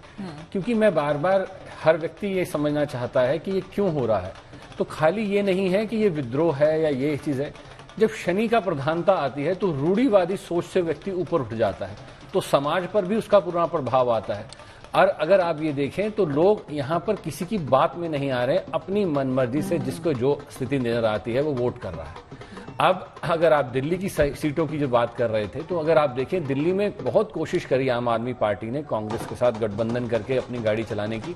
क्योंकि मैं बार बार हर व्यक्ति ये समझना चाहता है कि ये क्यों हो रहा है। तो खाली ये नहीं है कि ये विद्रोह है या ये चीज है। जब शनि का प्रधानता आती है तो रूढ़िवादी सोच से व्यक्ति ऊपर उठ जाता है, तो समाज पर भी उसका पूरा प्रभाव आता है। और अगर आप ये देखें तो लोग यहाँ पर किसी की बात में नहीं आ रहे, अपनी मनमर्जी से जिसको जो स्थिति नजर आती है वो वोट कर रहा है। अब अगर आप दिल्ली की सीटों की जो बात कर रहे थे, तो अगर आप देखें दिल्ली में बहुत कोशिश करी आम आदमी पार्टी ने कांग्रेस के साथ गठबंधन करके अपनी गाड़ी चलाने की,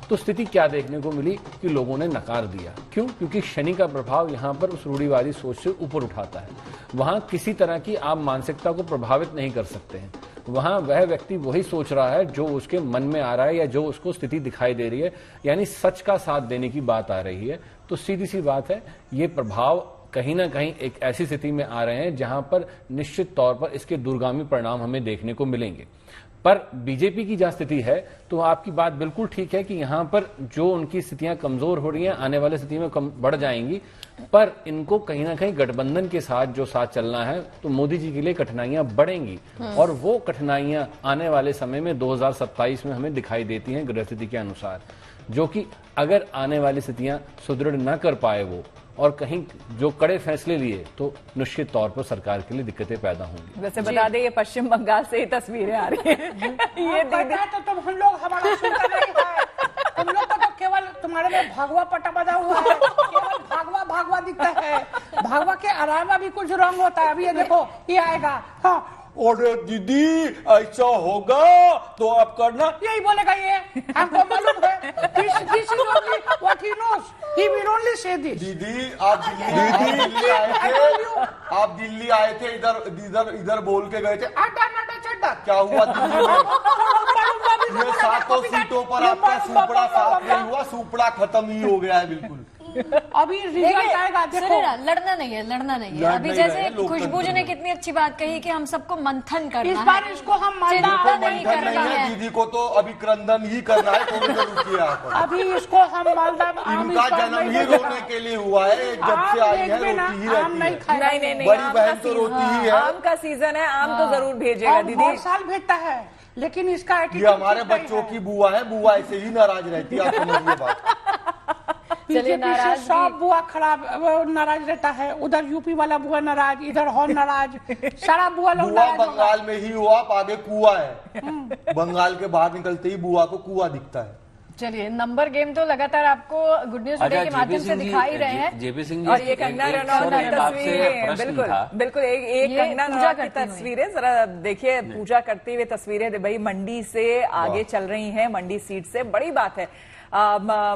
तो स्थिति क्या देखने को मिली कि लोगों ने नकार दिया। क्यों? क्योंकि शनि का प्रभाव यहाँ पर उस रूढ़िवादी सोच से ऊपर उठाता है। वहां किसी तरह की आप मानसिकता को प्रभावित नहीं कर सकते हैं। वहां वह व्यक्ति वही सोच रहा है जो उसके मन में आ रहा है या जो उसको स्थिति दिखाई दे रही है, यानी सच का साथ देने की बात आ रही है। तो सीधी सी बात है, ये प्रभाव कहीं ना कहीं एक ऐसी स्थिति में आ रहे हैं जहां पर निश्चित तौर पर इसके दूरगामी परिणाम हमें देखने को मिलेंगे। पर बीजेपी की जहां स्थिति है, तो आपकी बात बिल्कुल ठीक है कि यहां पर जो उनकी स्थितियां कमजोर हो रही हैं, आने वाली स्थिति में बढ़ जाएंगी। पर इनको कहीं ना कहीं गठबंधन के साथ जो साथ चलना है, तो मोदी जी के लिए कठिनाइयां बढ़ेंगी। और वो कठिनाइयां आने वाले समय में 2027 में हमें दिखाई देती हैं गृह स्थिति के अनुसार, जो कि अगर आने वाली स्थितियां सुदृढ़ न कर पाए वो और कहीं जो कड़े फैसले लिए, तो निश्चित तौर पर सरकार के लिए दिक्कतें पैदा होंगी। वैसे बता दें ये पश्चिम बंगाल से ही तस्वीरें आ रही हैं। ये पता तो तुम हम लोग हमारा सुनता नहीं है, तुम लोग को तो केवल तुम्हारे में भगवा पट्टा बंधा हुआ है, केवल भागवा दिखता है। भागवा के अलावा भी कुछ रंग होता है। अभी ये देखो, ये आएगा। हाँ, अरे दीदी ऐसा होगा तो आप करना, यही बोलेगा ये, हमको मालूम है। This is only what he knows. He will only say this. दीदी आप दिल्ली आए थे, इधर बोल के गए थे, अड्डा नड्डा चड्डा, क्या हुआ दिल्ली में? ये 7 सीटों पर आपका सुपड़ा साफ नहीं हुआ, सुपड़ा खत्म ही हो गया है बिल्कुल। अभी रिजल्ट आएगा, देखो लड़ना नहीं है, लड़ना नहीं है। अभी जैसे खुशबू जी ने कितनी अच्छी बात कही कि हम सबको मंथन करना है, इस बार इसको हम चिंता नहीं मंथन करना नहीं है, है। दीदी को तो अभी क्रंदन ही करना है, थोड़ी देर रुकिए आप। अभी इसको हम मालदा इनका जन्म ही रोने के लिए हुआ है, जब से आई है रोती ही रहती है। नहीं, बड़ी आम बहन का तो रोती ही है। आम का सीजन है, आम तो जरूर भेजेगा दीदी। हर साल भेजता है, लेकिन इसका ये एटीट्यूड हमारे बच्चों की बुआ है, बुआ ऐसे ही नाराज रहती है, आप समझिए बात। चलिए, नाराज सब बुआ खराब नाराज रहता है, उधर यूपी वाला बुआ नाराज, इधर हो नाराज, सारा बुआ लोग बुआ नाराज होगा। बंगाल में ही हुआ, आप आगे कुआ है, बंगाल के बाहर निकलते ही बुआ को कुआ दिखता है। चलिए, नंबर गेम तो लगातार आपको गुड न्यूज टुडे के माध्यम से दिखा ही रहे हैं। जेपी सिंह जी, और ये कंगना रनौत की तस्वीरें, बिल्कुल एक कंगना रनौत की तस्वीरें जरा देखिए, पूजा करते हुए तस्वीरें भाई मंडी से आगे चल रही हैं, मंडी सीट से, बड़ी बात है।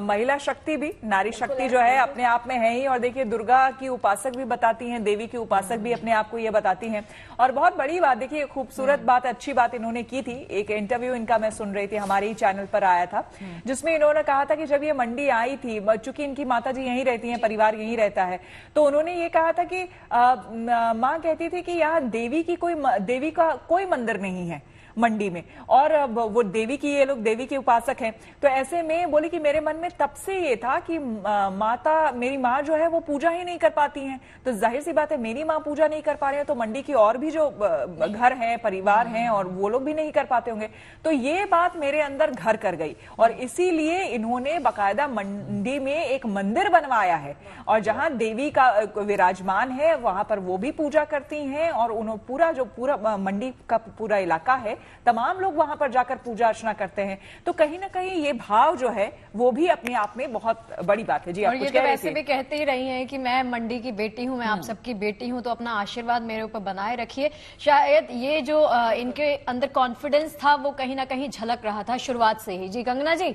महिला शक्ति भी, नारी शक्ति जो है अपने आप में है ही। और देखिए, दुर्गा की उपासक भी बताती हैं, देवी की उपासक भी अपने आप को ये बताती हैं। और बहुत बड़ी बात, देखिए खूबसूरत बात, अच्छी बात इन्होंने की थी। एक इंटरव्यू इनका मैं सुन रही थी, हमारे ही चैनल पर आया था, जिसमें इन्होंने कहा था कि जब ये मंडी आई थी, चूंकि इनकी माता जी यहीं रहती हैं, परिवार यहीं रहता है, तो उन्होंने ये कहा था कि माँ कहती थी कि यहाँ देवी का कोई मंदिर नहीं है मंडी में, और वो देवी की, ये लोग देवी के उपासक हैं। तो ऐसे में बोली कि मेरे मन में तब से ये था कि मेरी माँ जो है वो पूजा ही नहीं कर पाती हैं, तो जाहिर सी बात है मेरी माँ पूजा नहीं कर पा रहे हैं, तो मंडी की और भी जो घर हैं, परिवार हैं, और वो लोग भी नहीं कर पाते होंगे। तो ये बात मेरे अंदर घर कर गई, और इसीलिए इन्होंने बाकायदा मंडी में एक मंदिर बनवाया है, और जहां देवी का विराजमान है वहां पर वो भी पूजा करती हैं, और उन्होंने पूरा मंडी का पूरा इलाका है, तमाम लोग वहां पर जाकर पूजा अर्चना करते हैं। तो कहीं ना कहीं ये भाव जो है वो भी अपने आप में बहुत बड़ी बात है। जी, और ये तो वैसे भी कहते ही रही हैं कि मैं मंडी की बेटी हूं, मैं आप सबकी बेटी हूं, तो अपना आशीर्वाद मेरे ऊपर बनाए रखिए। शायद ये जो इनके अंदर कॉन्फिडेंस था वो कहीं ना कहीं झलक रहा था शुरुआत से ही। जी कंगना जी,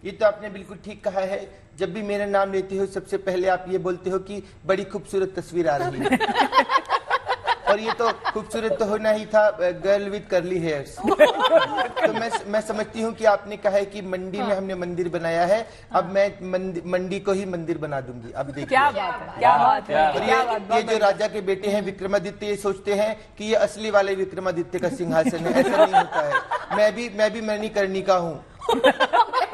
ये तो आपने बिल्कुल ठीक कहा है। जब भी मेरा नाम लेते हो सबसे पहले आप ये बोलते हो कि बड़ी खूबसूरत तस्वीर आ रही है और ये तो खूबसूरत तो होना ही था, गर्ल विद करली हेयर्स। तो मैं समझती हूँ कि आपने कहा है कि मंडी में हमने मंदिर बनाया है, अब मैं मंडी को ही मंदिर बना दूंगी। अब देखिए क्या बात है, क्या बात है। और ये जो राजा के बेटे हैं विक्रमादित्य, ये सोचते हैं कि ये असली वाले विक्रमादित्य का सिंहासन है, ऐसा नहीं होता है। मैं भी मणिकर्णिका हूँ।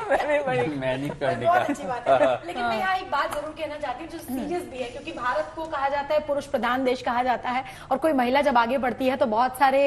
बहुत अच्छी बात है। लेकिन मैं यहाँ एक बात जरूर कहना चाहती हूँ जो सीरियस भी है, क्योंकि भारत को कहा जाता है पुरुष प्रधान देश कहा जाता है, और कोई महिला जब आगे बढ़ती है तो बहुत सारे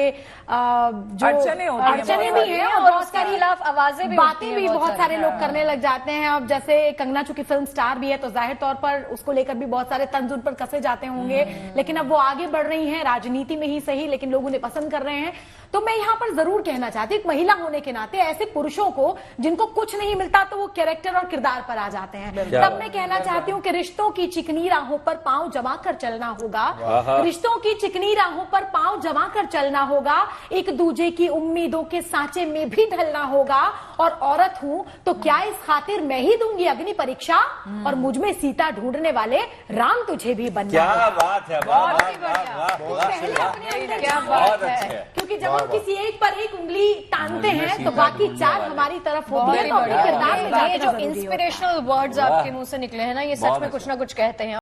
जो अड़चने भी हैं, और बहुत सारी खिलाफ आवाजें भी, बातें भी बहुत सारे लोग करने लग जाते हैं। अब जैसे कंगना चूंकि फिल्म स्टार भी है, तो जाहिर तौर पर उसको लेकर भी बहुत सारे तंज उन पर कसे जाते होंगे, लेकिन अब वो आगे बढ़ रही हैं, राजनीति में ही सही, लेकिन लोग उन्हें पसंद कर रहे हैं। तो मैं यहाँ पर जरूर कहना चाहती हूँ, महिला होने के नाते ऐसे पुरुषों को जिनको कुछ नहीं मिलता तो वो कैरेक्टर और किरदार पर आ जाते हैं, तब मैं कहना चाहती हूँ कि रिश्तों की चिकनी राहों पर पांव जमा कर चलना होगा, रिश्तों की चिकनी राहों पर पांव जमा कर चलना होगा, एक दूजे की उम्मीदों के सांचे में भी ढलना होगा, और औरत हूँ तो क्या इस खातिर मैं ही दूंगी अग्नि परीक्षा, और मुझ में सीता ढूंढने वाले राम तुझे भी बनना। क्या बात है, क्या बात है, क्योंकि जब हम किसी एक पर एक उंगली टानते हैं तो बाकी चार हमारी तरफ होती है। तो अपने किरदार में ये जो इंस्पिरेशनल वर्ड्स आपके मुंह से निकले हैं ना, ये सच में कुछ ना कुछ कहते हैं।